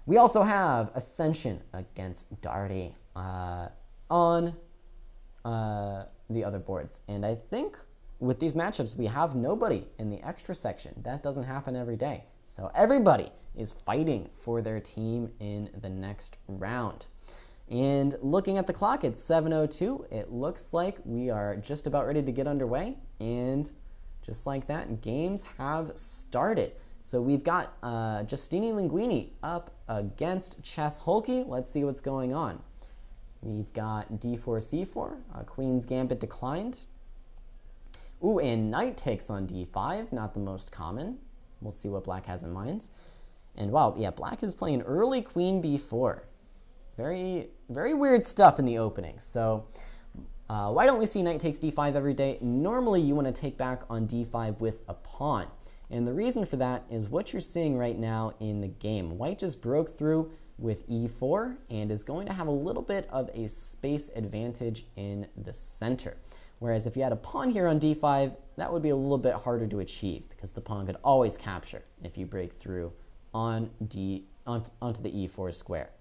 We also have Ascension against Darty on the other boards. And I think with these matchups, we have nobody in the extra section. That doesn't happen every day. So everybody is fighting for their team in the next round. And looking at the clock, it's 7:02. It looks like we are just about ready to get underway. And just like that, games have started. So we've got Justini Linguini up against Chess Hulky. Let's see what's going on. We've got d4, c4. Queen's Gambit declined. Ooh, and Knight takes on d5. Not the most common. We'll see what Black has in mind. And wow, yeah, Black is playing early Queen b4. Very weird stuff in the opening. So why don't we see Knight takes d5 every day? Normally you want to take back on d5 with a pawn. And the reason for that is what you're seeing right now in the game. White just broke through with e4 and is going to have a little bit of a space advantage in the center. Whereas if you had a pawn here on d5, that would be a little bit harder to achieve because the pawn could always capture if you break through on onto the e4 square.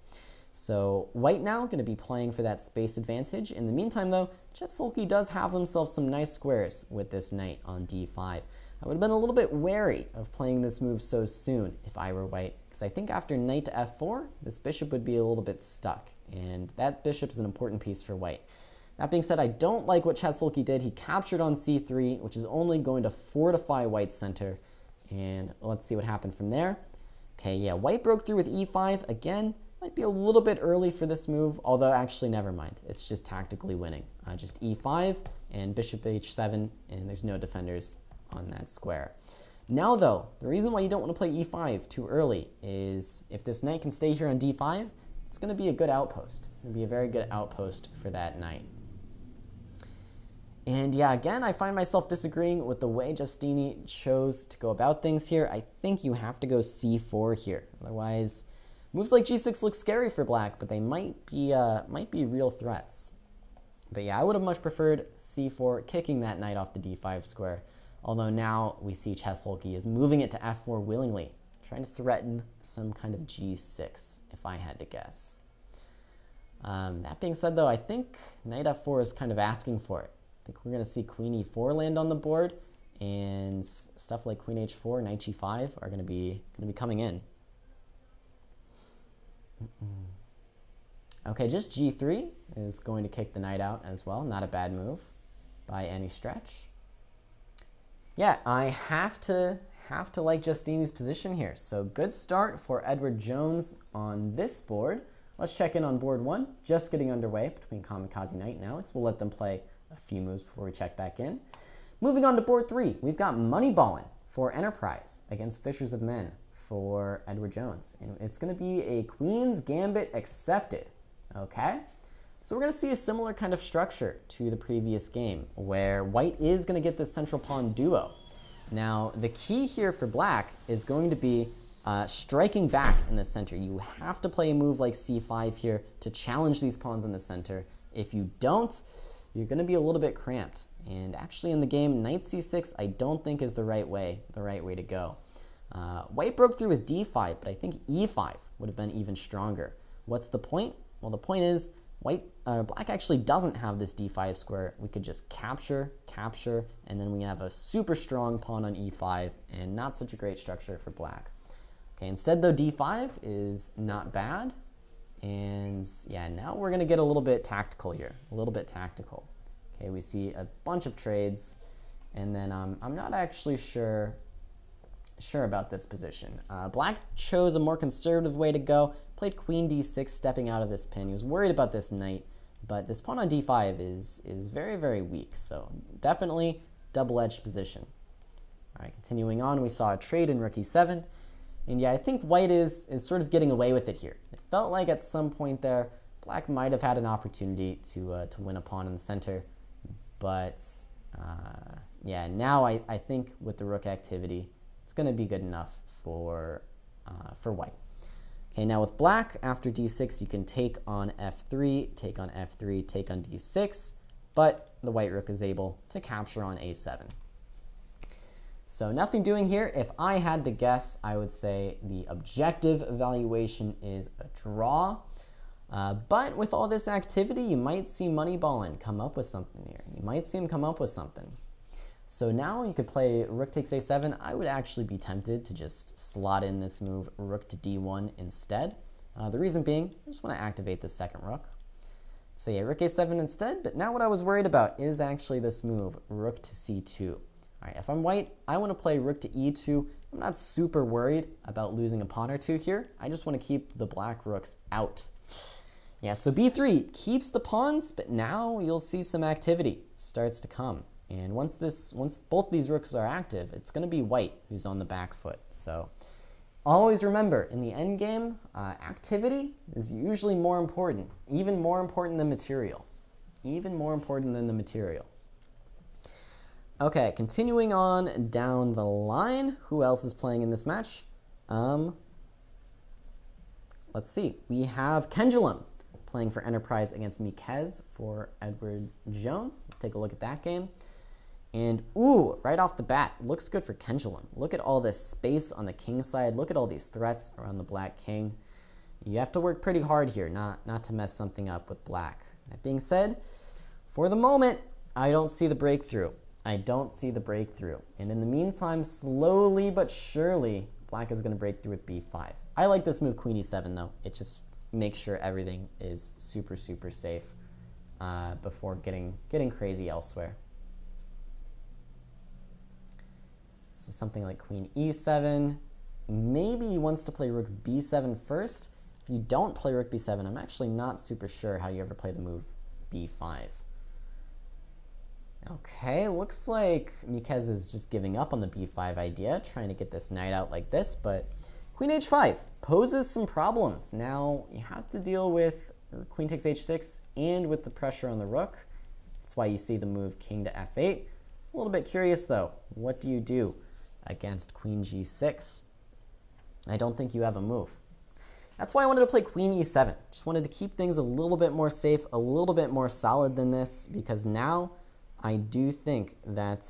So white now going to be playing for that space advantage. In the meantime, though, Jetsulki does have himself some nice squares with this knight on d5. I would have been a little bit wary of playing this move so soon if I were white, because I think after knight to f4, this bishop would be a little bit stuck, and that bishop is an important piece for white. That being said, I don't like what Jetsulki did. He captured on c3, which is only going to fortify white's center, and let's see what happened from there. Okay, yeah, white broke through with e5. Again, might be a little bit early for this move, although actually never mind. It's just tactically winning. Just e5 and bishop h7, and there's no defenders on that square. Now though, the reason why you don't want to play e5 too early is if this knight can stay here on d5, it's going to be a good outpost. It's going to be a very good outpost for that knight. And yeah, again, I find myself disagreeing with the way Giustini chose to go about things here. I think you have to go c4 here. Otherwise, moves like g6 look scary for black, but they might be real threats. But yeah, I would have much preferred c4, kicking that knight off the d5 square. Although now we see Jetsulki is moving it to f4 willingly, trying to threaten some kind of g6, if I had to guess. That being said, though, I think knight f4 is kind of asking for it. I think we're going to see queen e4 land on the board, and stuff like queen h4, knight g5 are going to be coming in. Okay, just g3 is going to kick the knight out as well. Not a bad move by any stretch. Yeah, I have to like Giustini's position here. So good start for Edward Jones on this board. Let's check in on board 1. Just getting underway between Kamikaze Knight and Alex. We'll let them play a few moves before we check back in. Moving on to board 3, we've got Moneyballin' for Enterprise against Fishers of Men for Edward Jones. And it's going to be a Queen's Gambit accepted. Okay? So we're going to see a similar kind of structure to the previous game, where white is going to get this central pawn duo. Now, the key here for black is going to be striking back in the center. You have to play a move like c5 here to challenge these pawns in the center. If you don't, you're going to be a little bit cramped. And actually in the game, knight c6 I don't think is the right way to go. White broke through with d5, but I think e5 would have been even stronger. What's the point? Well, the point is black actually doesn't have this d5 square. We could just capture, and then we have a super strong pawn on e5, and not such a great structure for black. Okay, instead though, d5 is not bad, and yeah, now we're going to get a little bit tactical here, Okay, we see a bunch of trades, and then I'm not actually sure about this position. Black chose a more conservative way to go, played queen d6, stepping out of this pin. He was worried about this knight, but this pawn on d5 is very, very weak, so definitely double-edged position. All right, continuing on, we saw a trade in rook e7, and yeah, I think white is sort of getting away with it here. It felt like at some point there, black might have had an opportunity to win a pawn in the center, but yeah, now I think with the rook activity, it's going to be good enough for white. Okay, now with black, after d6, you can take on f3, take on f3, take on d6, but the white rook is able to capture on a7. So nothing doing here. If I had to guess, I would say the objective evaluation is a draw. But with all this activity, you might see Moneyballin' come up with something here. You might see him come up with something. So now you could play rook takes a7. I would actually be tempted to just slot in this move, rook to d1 instead. The reason being, I just want to activate the second rook. So yeah, rook a7 instead, but now what I was worried about is actually this move, rook to c2. All right, if I'm white, I want to play rook to e2. I'm not super worried about losing a pawn or two here. I just want to keep the black rooks out. Yeah, so b3 keeps the pawns, but now you'll see some activity starts to come. And once both these rooks are active, it's going to be white who's on the back foot. So always remember, in the endgame, activity is usually more important, even more important than material. Even more important than the material. Okay, continuing on down the line, who else is playing in this match? Let's see. We have Kendulum playing for Enterprise against Miquez for Edward Jones. Let's take a look at that game. And ooh, right off the bat, looks good for Kendulum. Look at all this space on the king side. Look at all these threats around the black king. You have to work pretty hard here not to mess something up with black. That being said, for the moment, I don't see the breakthrough. I don't see the breakthrough. And in the meantime, slowly but surely, black is going to break through with b5. I like this move queen e7, though. It just makes sure everything is super, super safe before getting crazy elsewhere. So something like queen e7. Maybe he wants to play rook b7 first. If you don't play rook b7, I'm actually not super sure how you ever play the move b5. Okay, looks like Mikez is just giving up on the b5 idea, trying to get this knight out like this, but queen h5 poses some problems. Now you have to deal with queen takes h6 and with the pressure on the rook. That's why you see the move king to f8. A little bit curious though, what do you do against queen g6? I don't think you have a move. That's why I wanted to play queen e7. Just wanted to keep things a little bit more safe, a little bit more solid than this, because now I do think that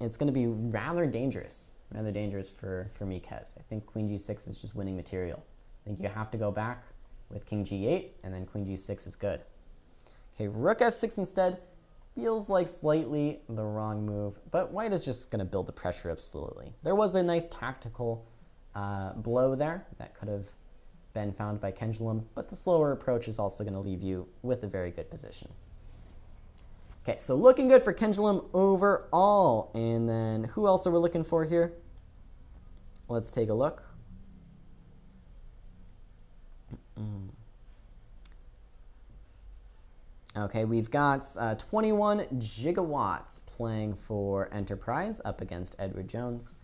it's going to be rather dangerous for Mikez. I think queen g6 is just winning material. I think you have to go back with king g8, and then queen g6 is good. Okay, rook f6 instead feels like slightly the wrong move, but white is just going to build the pressure up slowly. There was a nice tactical blow there that could have been found by Kendulum, but the slower approach is also going to leave you with a very good position. Okay, so looking good for Kendulum overall. And then who else are we looking for here? Let's take a look. Okay, we've got 21 gigawatts playing for Enterprise up against Edward Jones.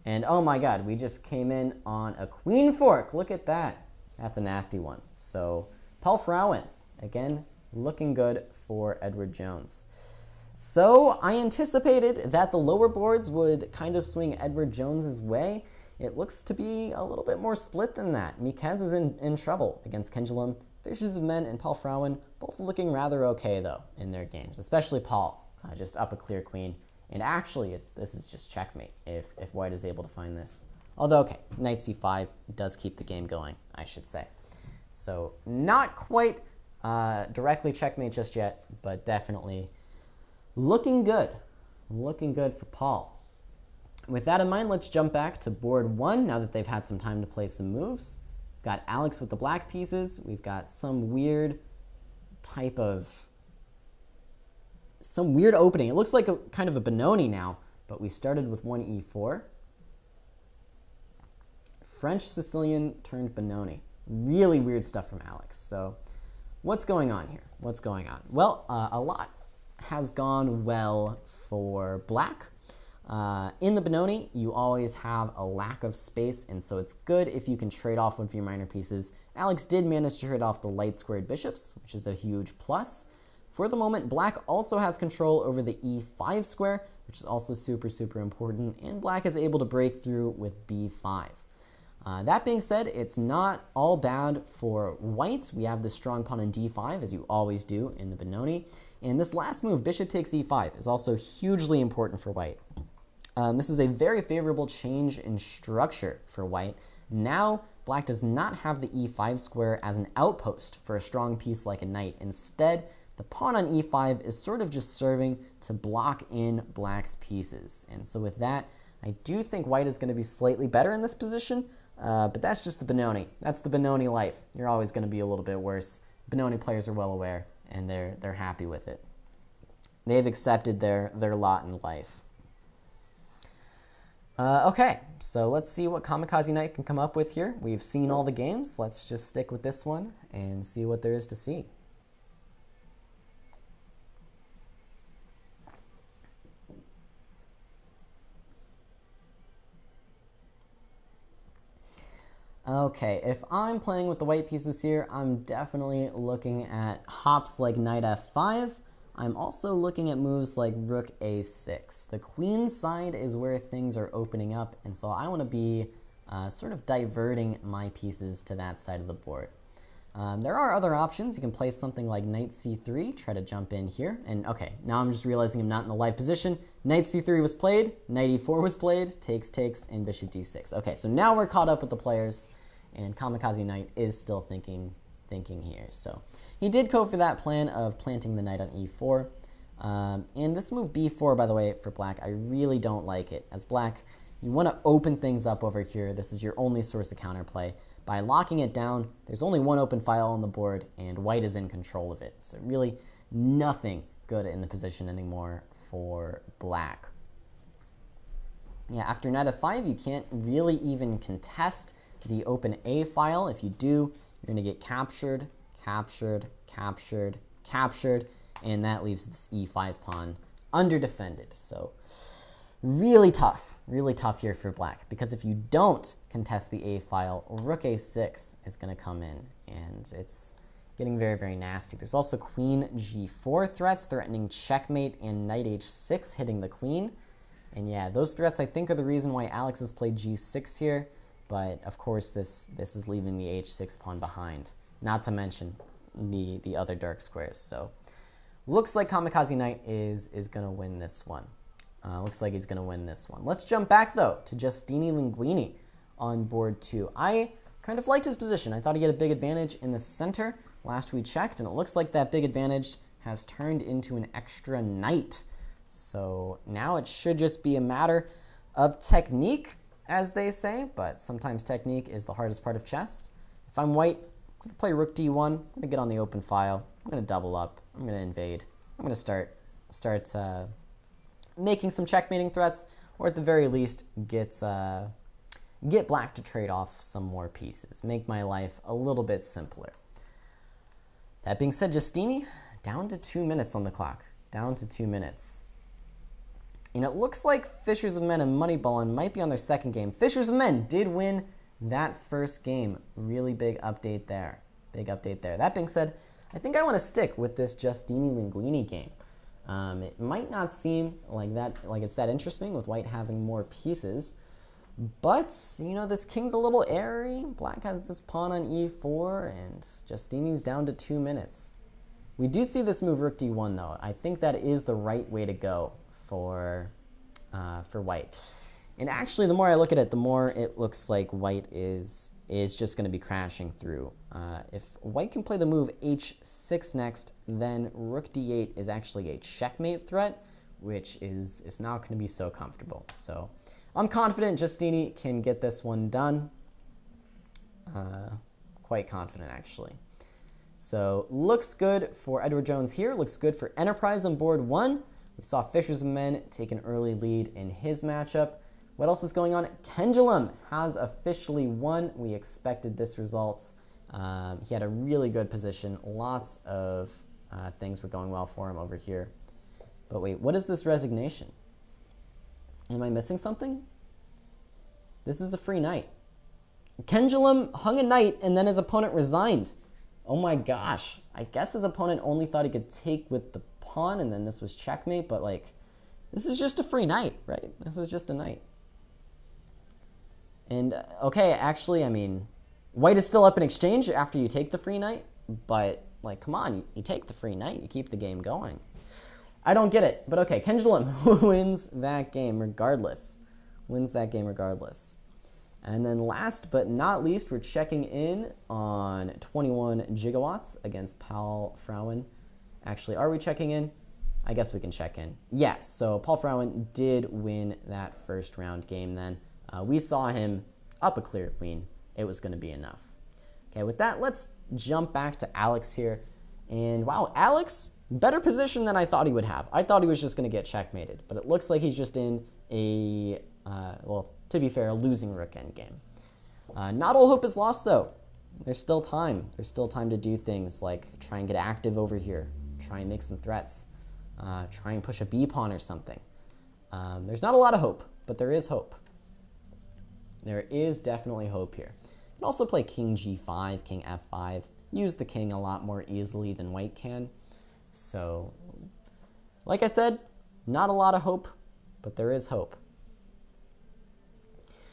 And oh my god, we just came in on a queen fork. Look at that. That's a nasty one. So Paul Frauen, again, looking good for Edward Jones. So I anticipated that the lower boards would kind of swing Edward Jones's way. It looks to be a little bit more split than that. Mikez is in trouble against Kendulum. Fishes of Men and Paul Frauen both looking rather okay, though, in their games, especially Paul, just up a clear queen. And actually, this is just checkmate if white is able to find this. Although, okay, knight c5 does keep the game going, I should say. So not quite directly checkmate just yet, but definitely looking good. Looking good for Paul. With that in mind, let's jump back to board one now that they've had some time to play some moves. We've got Alex with the black pieces. We've got some weird opening. It looks like a kind of a Benoni now, but we started with 1e4. French Sicilian turned Benoni. Really weird stuff from Alex. So what's going on here? What's going on? Well, a lot has gone well for black. In the Benoni, you always have a lack of space, and so it's good if you can trade off one of your minor pieces. Alex did manage to trade off the light squared bishops, which is a huge plus. For the moment, black also has control over the e5 square, which is also super, super important, and black is able to break through with b5. That being said, it's not all bad for white. We have the strong pawn in d5, as you always do in the Benoni. And this last move, bishop takes e5, is also hugely important for white. This is a very favorable change in structure for white. Now, black does not have the e5 square as an outpost for a strong piece like a knight. Instead, the pawn on e5 is sort of just serving to block in black's pieces. And so with that, I do think white is going to be slightly better in this position, but that's just the Benoni. That's the Benoni life. You're always going to be a little bit worse. Benoni players are well aware, and they're happy with it. They've accepted their lot in life. Okay, so let's see what Kamikaze Knight can come up with here. We've seen all the games. Let's just stick with this one and see what there is to see. Okay, if I'm playing with the white pieces here, I'm definitely looking at hops like knight f5. I'm also looking at moves like rook a6. The queen side is where things are opening up, and so I want to be sort of diverting my pieces to that side of the board. There are other options. You can play something like knight c3, try to jump in here. And okay, now I'm just realizing I'm not in the live position. Knight c3 was played, knight e4 was played, takes, and bishop d6. Okay, so now we're caught up with the players, and Kamikaze Knight is still thinking here. So he did go for that plan of planting the knight on e4. And this move b4, by the way, for black, I really don't like it. As black, you want to open things up over here. This is your only source of counterplay. By locking it down, there's only one open file on the board, and white is in control of it. So really nothing good in the position anymore for black. Yeah, after knight f5, you can't really even contest the open A file. If you do, you're going to get captured, captured, captured, captured, and that leaves this e5 pawn underdefended. So really tough here for black, because if you don't contest the A file, rook a6 is going to come in, and it's getting very, very nasty. There's also queen g4 threats threatening checkmate and knight h6 hitting the queen. And yeah, those threats I think are the reason why Alex has played g6 here, but of course this is leaving the h6 pawn behind, not to mention the other dark squares. So looks like Kamikaze Knight is going to win this one. Looks like he's going to win this one. Let's jump back, though, to Giustini Linguini on board 2. I kind of liked his position. I thought he had a big advantage in the center last we checked, and it looks like that big advantage has turned into an extra knight. So now it should just be a matter of technique, as they say, but sometimes technique is the hardest part of chess. If I'm white, I'm going to play rook d1. I'm going to get on the open file. I'm going to double up. I'm going to invade. I'm going to start making some checkmating threats, or at the very least, get black to trade off some more pieces. Make my life a little bit simpler. That being said, Giustini, down to 2 minutes on the clock. Down to 2 minutes. And it looks like Fishers of Men and Moneyballin might be on their second game. Fishers of Men did win that first game. Really big update there. Big update there. That being said, I think I want to stick with this Giustini Linguini game. It might not seem like it's that interesting with white having more pieces, but you know, this king's a little airy. Black has this pawn on e4, and Giustini's down to 2 minutes. We do see this move rook d1 though. I think that is the right way to go for white. And actually, the more I look at it, the more it looks like white is just going to be crashing through. If white can play the move h6 next, then rook d8 is actually a checkmate threat, which is not going to be so comfortable. So I'm confident Giustini can get this one done. Quite confident, actually. So looks good for Edward Jones here. Looks good for Enterprise on board 1. We saw Fishers of Men take an early lead in his matchup. What else is going on? Kendulum has officially won. We expected this result. He had a really good position. Lots of things were going well for him over here. But wait, what is this resignation? Am I missing something? This is a free knight. Kendulum hung a knight and then his opponent resigned. Oh my gosh. I guess his opponent only thought he could take with the pawn and then this was checkmate, but like, this is just a free knight, right? This is just a knight. And okay, actually, I mean, white is still up in exchange after you take the free knight, but like, come on, you take the free knight, you keep the game going. I don't get it, but okay, Kendulum wins that game regardless. Wins that game regardless. And then last but not least, we're checking in on 21 gigawatts against Paul Frauen. Actually, are we checking in? I guess we can check in. Yes, so Paul Frauen did win that first round game then. We saw him up a clear queen. It was going to be enough. Okay, with that, let's jump back to Alex here. And wow, Alex, better position than I thought he would have. I thought he was just going to get checkmated, but it looks like he's just in a, well, to be fair, a losing rook endgame. Not all hope is lost, though. There's still time. There's still time to do things like try and get active over here, try and make some threats, try and push a b pawn or something. There's not a lot of hope, but there is hope. There is definitely hope here. You can also play king g5, king f5. Use the king a lot more easily than white can. So, like I said, not a lot of hope, but there is hope.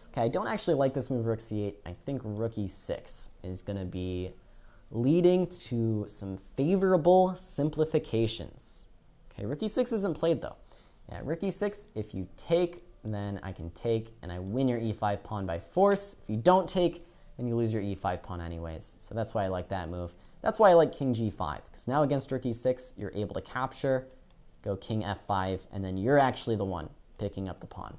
Okay, I don't actually like this move rook c8. I think rook e6 is going to be leading to some favorable simplifications. Okay, rook e6 isn't played though. Yeah, rook e6, if you take, then I can take and I win your e5 pawn by force. If you don't take, then you lose your e5 pawn anyways. So that's why I like that move. That's why I like king g5, because now against rook e6, you're able to capture, go king f5, and then you're actually the one picking up the pawn.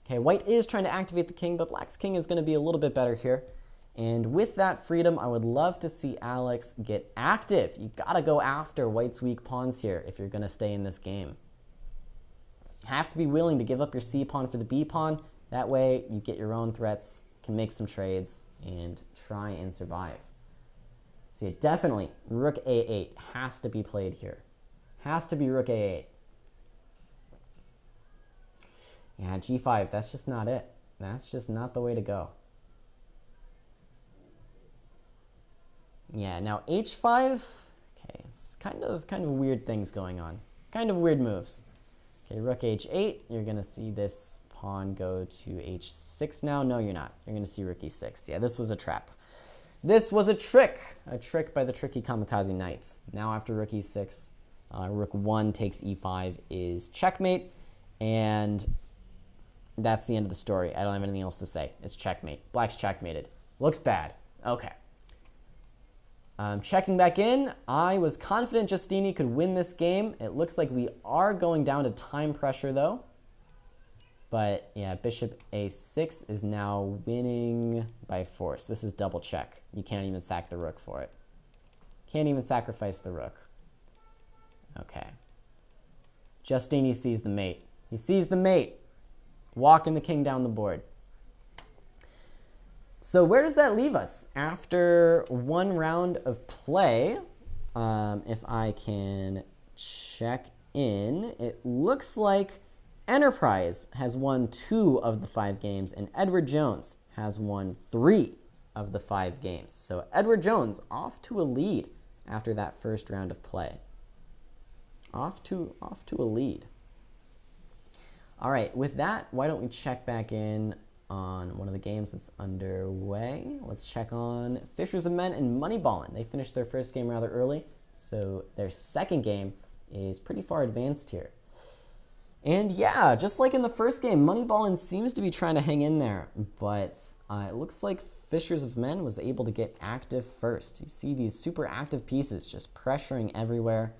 Okay, white is trying to activate the king, but black's king is going to be a little bit better here. And with that freedom, I would love to see Alex get active. You got to go after white's weak pawns here if you're going to stay in this game. Have to be willing to give up your c pawn for the b pawn. That way you get your own threats, can make some trades, and try and survive. So yeah, definitely rook a8 has to be played here. Has to be rook a8. Yeah, g5, that's just not it. That's just not the way to go. Yeah, now h5, okay, it's kind of weird things going on. Kind of weird moves. Okay, rook h8, you're going to see this pawn go to h6 now. No, you're not. You're going to see rook e6. Yeah, this was a trap. This was a trick by the tricky kamikaze knights. Now after rook e6, rook 1 takes e5 is checkmate, and that's the end of the story. I don't have anything else to say. It's checkmate. Black's checkmated. Looks bad. Okay. Checking back in, I was confident Giustini could win this game. It looks like we are going down to time pressure, though. But, yeah, bishop a6 is now winning by force. This is double check. You can't even sack the rook for it. Can't even sacrifice the rook. Okay. Giustini sees the mate. He sees the mate. Walking the king down the board. So where does that leave us? After one round of play, if I can check in, it looks like Enterprise has won 2 of the 5 games, and Edward Jones has won 3 of the 5 games. So Edward Jones off to a lead after that first round of play. Off to a lead. All right, with that, why don't we check back in on one of the games that's underway. Let's check on Fishers of Men and Moneyballin'. They finished their first game rather early, so their second game is pretty far advanced here. And yeah, just like in the first game, Moneyballin' seems to be trying to hang in there, but it looks like Fishers of Men was able to get active first. You see these super active pieces just pressuring everywhere,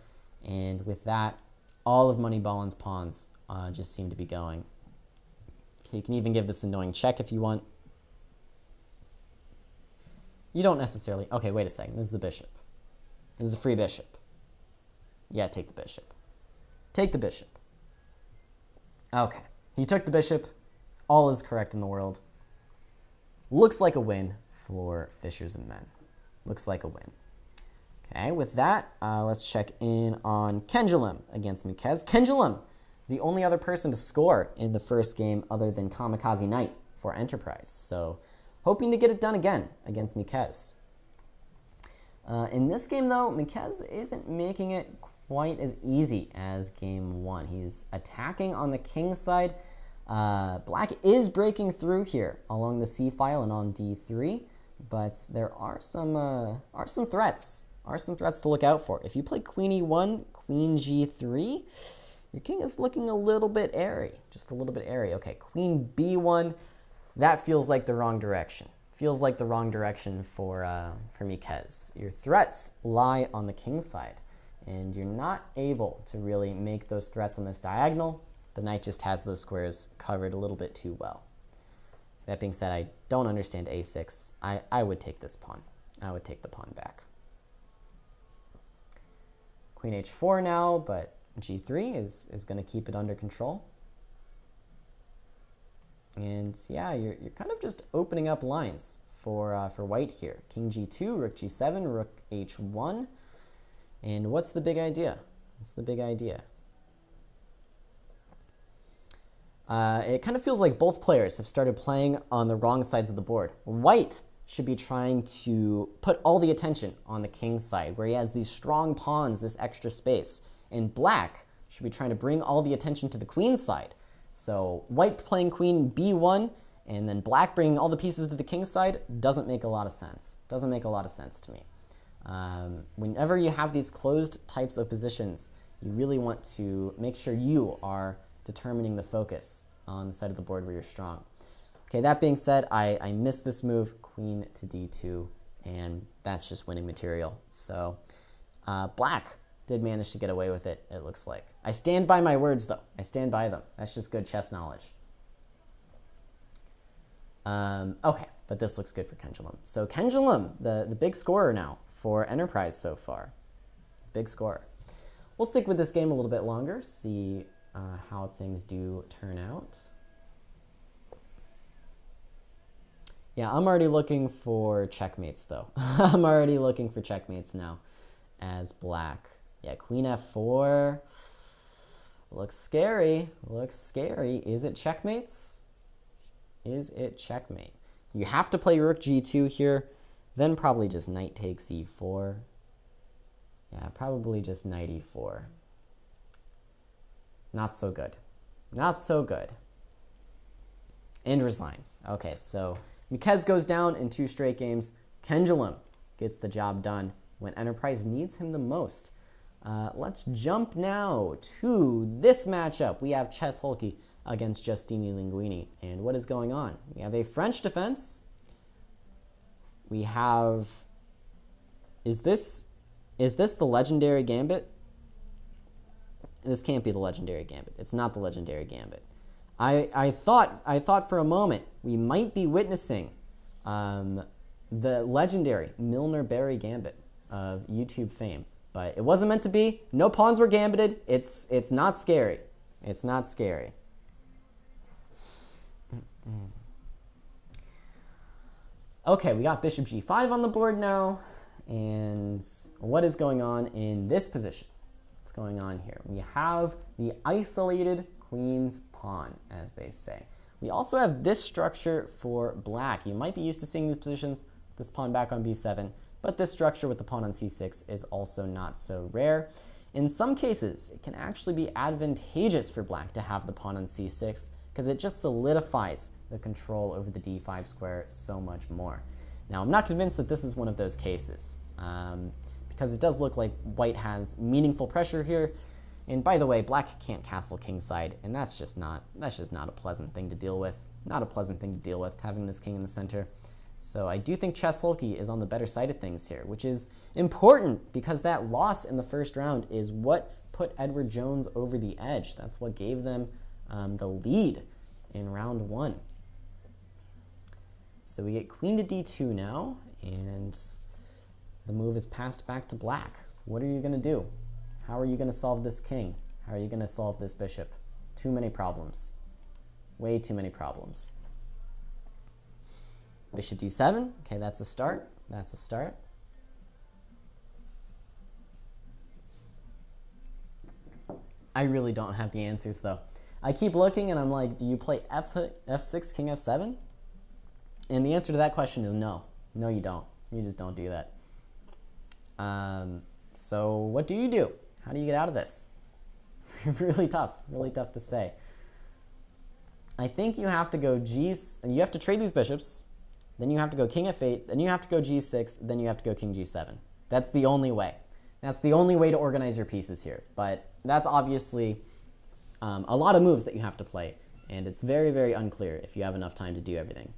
and with that, all of Moneyballin's pawns just seem to be going. Okay, you can even give this annoying check if you want. You don't necessarily... Okay, wait a second. This is a bishop. This is a free bishop. Yeah, take the bishop. Take the bishop. Okay, he took the bishop. All is correct in the world. Looks like a win for Fishers and Men. Looks like a win. Okay, with that, let's check in on Kendulum against Miquez. Kendulum, the only other person to score in the first game other than Kamikaze Knight for Enterprise. So, hoping to get it done again against Miquez. In this game, though, Miquez isn't making it quite as easy as game 1. He's attacking on the king side. Black is breaking through here along the c file and on d3, but there are some threats. Some threats to look out for. If you play queen e1, queen g3, your king is looking a little bit airy, just a little bit airy. Okay, queen b1, that feels like the wrong direction. Feels like the wrong direction for Miquez. Your threats lie on the king side, and you're not able to really make those threats on this diagonal. The knight just has those squares covered a little bit too well. That being said, I don't understand a6. I would take this pawn. I would take the pawn back. Queen h4 now, but g3 is going to keep it under control. And yeah, you're kind of just opening up lines for white here. King g2, rook g7, rook h1. And what's the big idea? What's the big idea? It kind of feels like both players have started playing on the wrong sides of the board. White should be trying to put all the attention on the king side, where he has these strong pawns, this extra space. And black should be trying to bring all the attention to the queen side. So white playing queen b1, and then black bringing all the pieces to the king side doesn't make a lot of sense. Doesn't make a lot of sense to me. Whenever you have these closed types of positions, you really want to make sure you are determining the focus on the side of the board where you're strong. Okay, that being said, I missed this move, queen to d2, and that's just winning material. So black did manage to get away with it, it looks like. I stand by my words, though. I stand by them. That's just good chess knowledge. Okay, but this looks good for Kendulum. So Kendulum, the big scorer now for Enterprise so far. Big scorer. We'll stick with this game a little bit longer, see how things do turn out. Yeah, I'm already looking for checkmates, though. I'm already looking for checkmates now as black. Yeah, queen f4. Looks scary. Looks scary. Is it checkmates? Is it checkmate? You have to play rook g2 here, then probably just knight takes e4. Yeah, probably just knight e4. Not so good. Not so good. And resigns. Okay, so Miquez goes down in 2 straight games. Kendulum gets the job done when Enterprise needs him the most. Let's jump now to this matchup. We have Chess Hulky against Giustini Linguini. And what is going on? We have a French defense. We have... Is this the legendary gambit? This can't be the legendary gambit. It's not the legendary gambit. I thought for a moment we might be witnessing the legendary Milner-Berry gambit of YouTube fame, but it wasn't meant to be. No pawns were gambited. It's not scary. It's not scary. Okay, we got bishop g5 on the board now, and what is going on in this position? What's going on here? We have the isolated queen's pawn, as they say. We also have this structure for black. You might be used to seeing these positions, this pawn back on b7, but this structure with the pawn on c6 is also not so rare. In some cases, it can actually be advantageous for black to have the pawn on c6 because it just solidifies the control over the d5 square so much more. Now, I'm not convinced that this is one of those cases because it does look like white has meaningful pressure here. And by the way, black can't castle kingside, and that's just not a pleasant thing to deal with. Not a pleasant thing to deal with, having this king in the center. So I do think Chess Hulky is on the better side of things here, which is important because that loss in the first round is what put Edward Jones over the edge. That's what gave them the lead in round 1. So we get queen to d2 now, and the move is passed back to black. What are you going to do? How are you going to solve this king? How are you going to solve this bishop? Too many problems. Way too many problems. Bishop d7. Okay, that's a start. That's a start. I really don't have the answers, though. I keep looking, and I'm like, do you play f6, king f7? And the answer to that question is no. No, you don't. You just don't do that. So what do you do? How do you get out of this? Really tough to say. I think you have to go and you have to trade these bishops, then you have to go king f8, then you have to go g6, then you have to go king g7. That's the only way. That's the only way to organize your pieces here. But that's obviously a lot of moves that you have to play, and it's very, very unclear if you have enough time to do everything.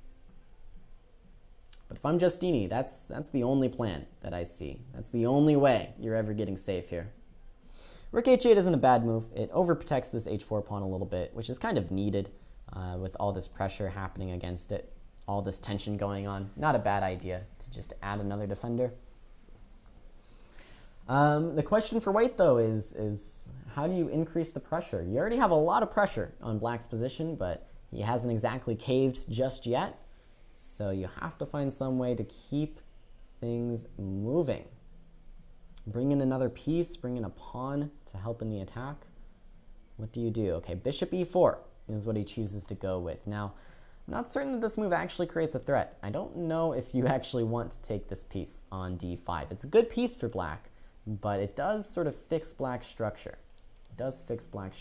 But if I'm Giustini, that's the only plan that I see. That's the only way you're ever getting safe here. Rook h8 isn't a bad move. It overprotects this h4 pawn a little bit, which is kind of needed with all this pressure happening against it, all this tension going on. Not a bad idea to just add another defender. The question for white, though, is how do you increase the pressure? You already have a lot of pressure on black's position, but he hasn't exactly caved just yet. So you have to find some way to keep things moving. Bring in another piece, bring in a pawn to help in the attack. What do you do? Okay, bishop e4 is what he chooses to go with. Now, I'm not certain that this move actually creates a threat. I don't know if you actually want to take this piece on d5. It's a good piece for black, but it does sort of fix black's structure. It does fix black's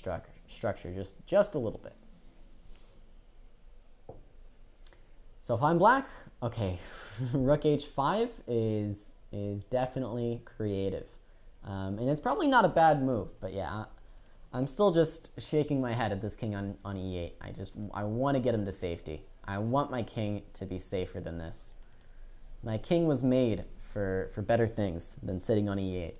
structure just a little bit. So if I'm black, okay, rook h5 is definitely creative. And it's probably not a bad move, but yeah, I'm still just shaking my head at this king on e8. I want to get him to safety. I want my king to be safer than this. My king was made for better things than sitting on e8.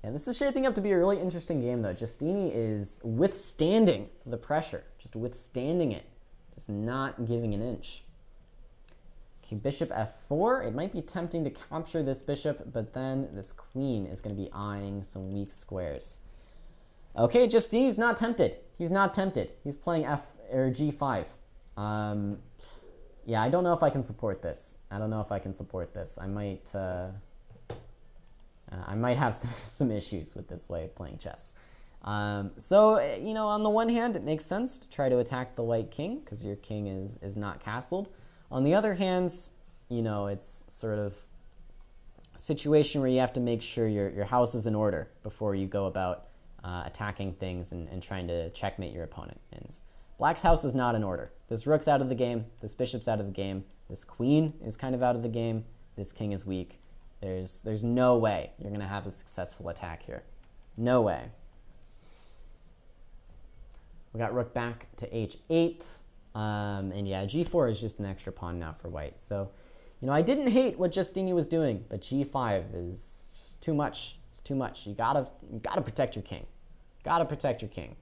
And this is shaping up to be a really interesting game, though. Giustini is withstanding the pressure, just withstanding it, just not giving an inch. Okay, bishop f4. It might be tempting to capture this bishop, but then this queen is going to be eyeing some weak squares. Okay, Giustini's not tempted. He's not tempted. He's playing g5. Yeah, I don't know if I can support this. I don't know if I can support this. I might have some issues with this way of playing chess. So, you know, on the one hand, it makes sense to try to attack the white king because your king is not castled. On the other hand, you know, it's sort of a situation where you have to make sure your house is in order before you go about attacking things and trying to checkmate your opponent. And black's house is not in order. This rook's out of the game. This bishop's out of the game. This queen is kind of out of the game. This king is weak. There's no way you're going to have a successful attack here. No way. We got rook back to h8. And yeah, g4 is just an extra pawn now for white. So, you know, I didn't hate what Giustini was doing, but g5 is just too much. It's too much. You gotta protect your king. Gotta protect your king.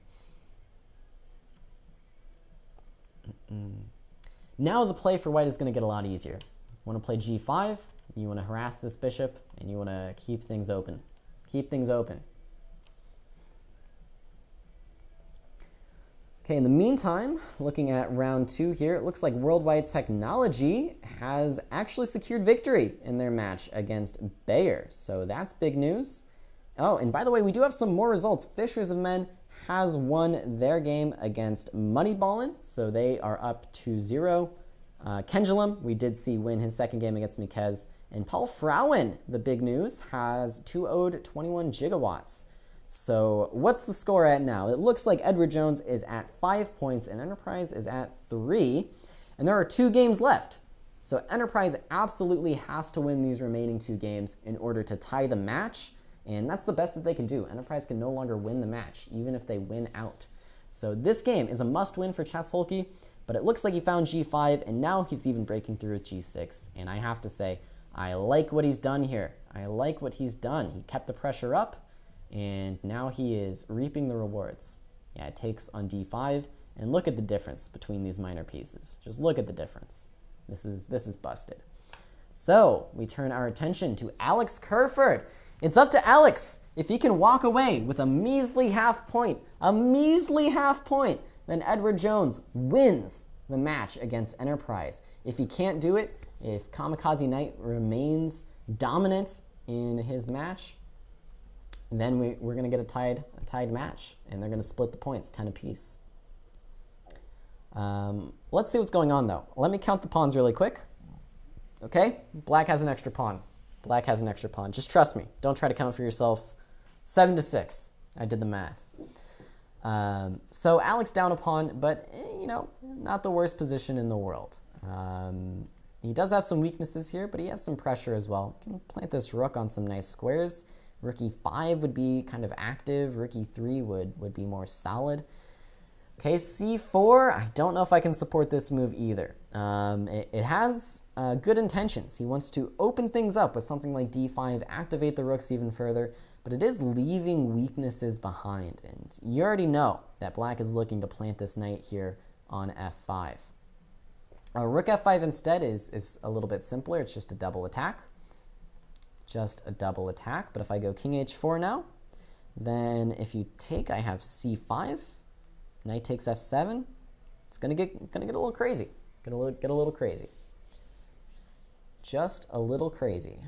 Now the play for white is going to get a lot easier. You want to play g5. You want to harass this bishop, and you want to keep things open. Keep things open. Okay, in the meantime, looking at round 2 here, it looks like Worldwide Technology has actually secured victory in their match against Bayer. So that's big news. Oh, and by the way, we do have some more results. Fishers of Men has won their game against Moneyballin, so they are up 2-0. Kendulum, we did see win his second game against Mikez. And Paul Frauen, the big news, has 2-0'd 21 gigawatts. So what's the score at now? It looks like Edward Jones is at 5 points and Enterprise is at 3. And there are 2 games left. So Enterprise absolutely has to win these remaining 2 games in order to tie the match. And that's the best that they can do. Enterprise can no longer win the match, even if they win out. So this game is a must-win for Chess Hulky, but it looks like he found g5, and now he's even breaking through with g6. And I have to say, I like what he's done here. I like what he's done. He kept the pressure up, and now he is reaping the rewards. Yeah, it takes on d5, and look at the difference between these minor pieces. Just look at the difference. This is busted. So we turn our attention to Alex Kerford. It's up to Alex. If he can walk away with a measly half point, then Edward Jones wins the match against Enterprise. If he can't do it, if Kamikaze Knight remains dominant in his match, then we're going to get a tied match, and they're going to split the points 10 apiece. Let's see what's going on, though. Let me count the pawns really quick. Okay, black has an extra pawn. Black has an extra pawn. Just trust me. Don't try to count for yourselves. 7-6. I did the math. So Alex down a pawn, but you know, not the worst position in the world. He does have some weaknesses here, but he has some pressure as well. Can plant this rook on some nice squares. Rook e5 would be kind of active. Rook e3 would be more solid. Okay, c4, I don't know if I can support this move either. It has good intentions. He wants to open things up with something like d5, activate the rooks even further, but it is leaving weaknesses behind. And you already know that black is looking to plant this knight here on f5. Rook f5 instead is a little bit simpler. It's just a double attack. Just a double attack. But if I go king h4 now, then if you take, I have c5. Knight takes f7. It's gonna get a little crazy. Gonna get a little crazy. Just a little crazy.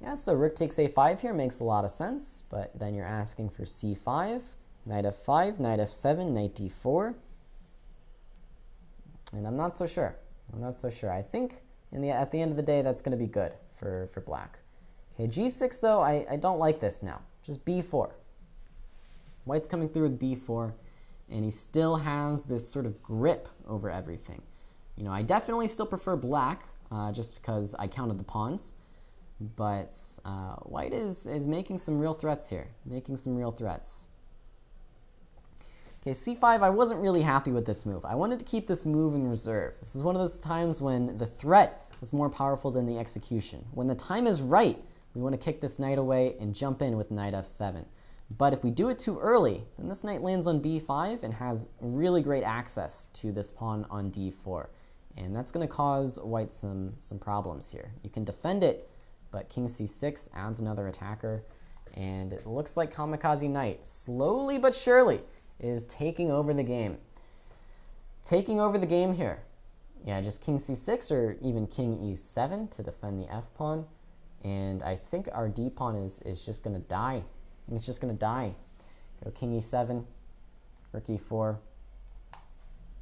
Yeah, so rook takes a5 here makes a lot of sense, but then you're asking for c5, knight f5, knight f7, knight d4. And I'm not so sure. I'm not so sure. I think at the end of the day, that's going to be good for black. Okay, g6 though, I don't like this now. Just b4. White's coming through with b4, and he still has this sort of grip over everything. You know, I definitely still prefer black, just because I counted the pawns. but white is making some real threats here, making some real threats. Okay, c5, I wasn't really happy with this move. I wanted to keep this move in reserve. This is one of those times when the threat was more powerful than the execution. When the time is right, we want to kick this knight away and jump in with knight f7. But if we do it too early, then this knight lands on b5 and has really great access to this pawn on d4. And that's going to cause white some problems here. You can defend it, but king c6 adds another attacker. And it looks like Kamikaze Knight, slowly but surely, is taking over the game. Taking over the game here. Yeah, just king c6 or even king e7 to defend the f-pawn. And I think our d-pawn is just going to die. It's just going to die. Go king e7, rook e4,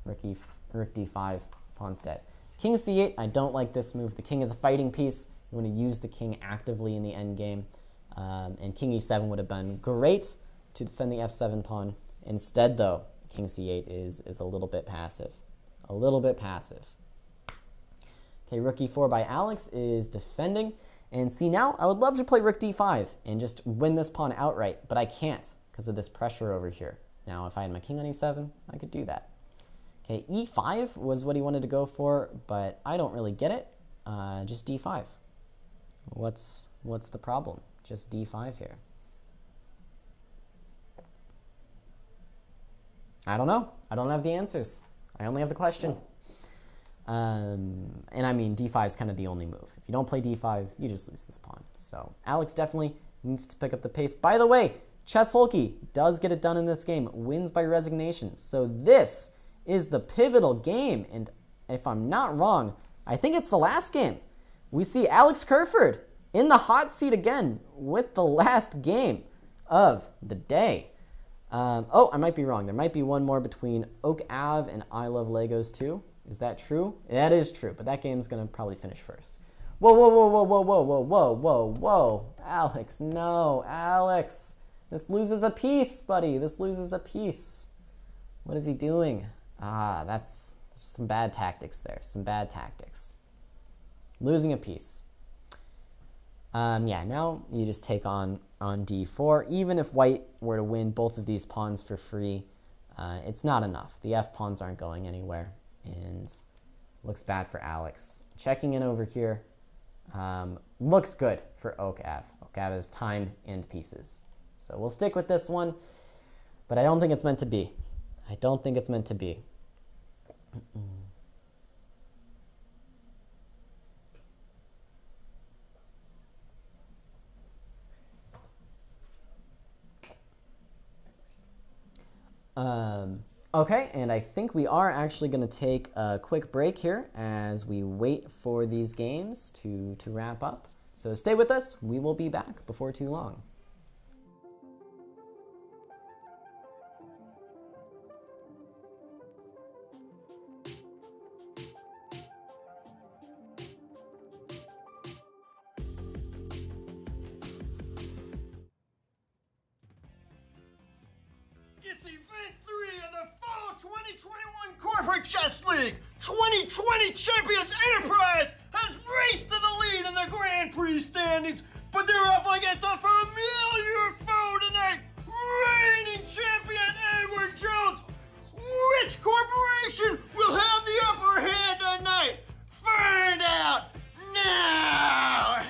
rook d5, pawn's dead. King c8, I don't like this move. The king is a fighting piece. You want to use the king actively in the endgame. And king e7 would have been great to defend the f7 pawn. Instead, though, king c8 is a little bit passive. A little bit passive. Okay, rook e4 by Alex is defending. And see, now I would love to play rook d5 and just win this pawn outright, but I can't because of this pressure over here. Now, if I had my king on e7, I could do that. Okay, e5 was what he wanted to go for, but I don't really get it. Just d5. What's the problem? Just d5 here. I don't know. I don't have the answers. I only have the question. And I mean, d5 is kind of the only move. If you don't play d5, you just lose this pawn. So Alex definitely needs to pick up the pace. By the way, Chess Holkey does get it done in this game, wins by resignation. So this is the pivotal game. And if I'm not wrong, I think it's the last game. We see Alex Kerford in the hot seat again with the last game of the day. Oh, I might be wrong. There might be one more between Oak Ave and I Love Legos 2. Is that true? That is true, but that game's going to probably finish first. Whoa, whoa, whoa, whoa, whoa, whoa, whoa, whoa, whoa, whoa. Alex, no, Alex. This loses a piece, buddy. This loses a piece. What is he doing? That's some bad tactics there. Some bad tactics. Losing a piece. Yeah, now you just take on d4. Even if white were to win both of these pawns for free, it's not enough. The f-pawns aren't going anywhere, and looks bad for Alex. Checking in over here. Looks good for Oak Ave. Oak Ave has time and pieces. So we'll stick with this one, but I don't think it's meant to be. I don't think it's meant to be. Okay, and I think we are actually going to take a quick break here as we wait for these games to wrap up. So stay with us. We will be back before too long. It's Event 3 of the Fall 2021 Corporate Chess League. 2020 Champions Enterprise has raced to the lead in the Grand Prix standings, but they're up against a familiar foe tonight, reigning champion Edward Jones. Which corporation will have the upper hand tonight? Find out now!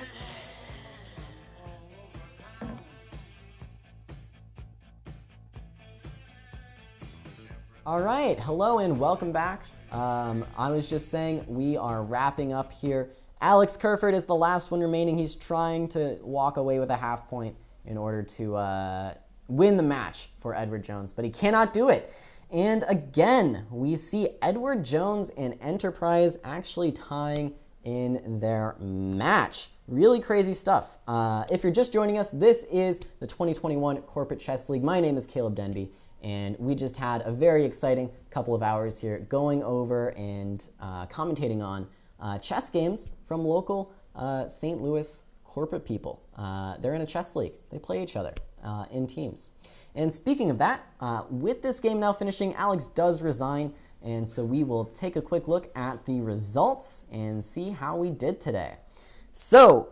All right, hello and welcome back. I was just saying we are wrapping up here. Alex Kerford is the last one remaining. He's trying to walk away with a half point in order to win the match for Edward Jones, but he cannot do it. And again, we see Edward Jones and Enterprise actually tying in their match. Really crazy stuff. If you're just joining us, this is the 2021 Corporate Chess League. My name is Caleb Denby. And we just had a very exciting couple of hours here going over and commentating on chess games from local St. Louis corporate people. They're in a chess league. They play each other in teams. And speaking of that, with this game now finishing, Alex does resign. And so we will take a quick look at the results and see how we did today. So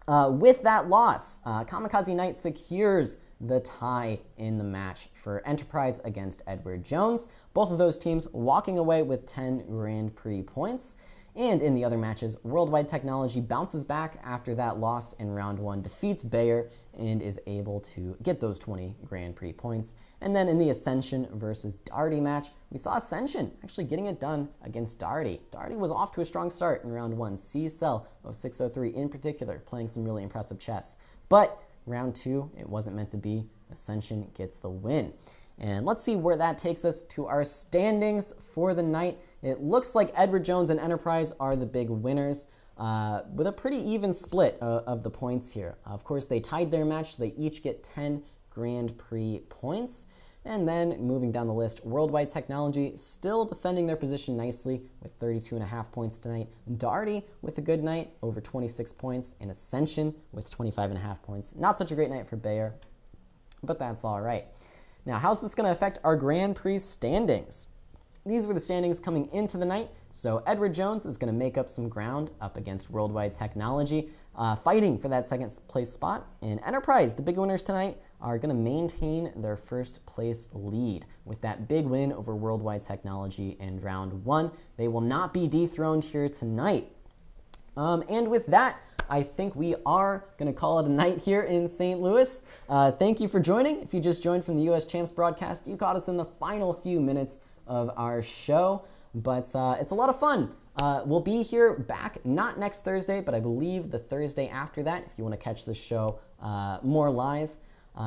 With that loss, Kamikaze Knight secures the tie in the match for Enterprise against Edward Jones. Both of those teams walking away with 10 Grand Prix points. And in the other matches, Worldwide Technology bounces back after that loss in round 1, defeats Bayer, and is able to get those 20 Grand Prix points. And then in the Ascension versus Darty match, we saw Ascension actually getting it done against Darty. Darty was off to a strong start in round 1. C-Cell of 603 in particular, playing some really impressive chess. But round 2, it wasn't meant to be. Ascension gets the win. And let's see where that takes us to our standings for the night. It looks like Edward Jones and Enterprise are the big winners, with a pretty even split of the points here. Of course, they tied their match, so they each get 10 Grand Prix points. And then moving down the list, Worldwide Technology still defending their position nicely with 32.5 points tonight. Darty with a good night, over 26 points, and Ascension with 25.5 points. Not such a great night for Bayer, but that's all right. Now, how's this going to affect our Grand Prix standings? These were the standings coming into the night. So Edward Jones is going to make up some ground up against Worldwide Technology, fighting for that second place spot. And Enterprise, the big winners tonight, are going to maintain their first place lead with that big win over Worldwide Technology in round 1. They will not be dethroned here tonight. And with that, I think we are going to call it a night here in St. Louis. Thank you for joining. If you just joined from the U.S. Champs broadcast, you caught us in the final few minutes of our show, but it's a lot of fun. We'll be here back, not next Thursday, but I believe the Thursday after that, if you want to catch this show more live.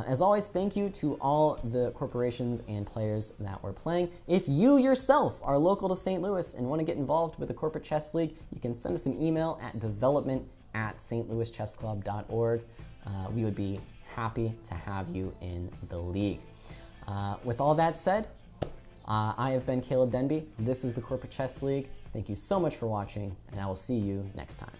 As always, thank you to all the corporations and players that were playing. If you yourself are local to St. Louis and want to get involved with the Corporate Chess League, you can send us an email at development@stlouischessclub.org. We would be happy to have you in the league. With all that said, I have been Caleb Denby. This is the Corporate Chess League. Thank you so much for watching, and I will see you next time.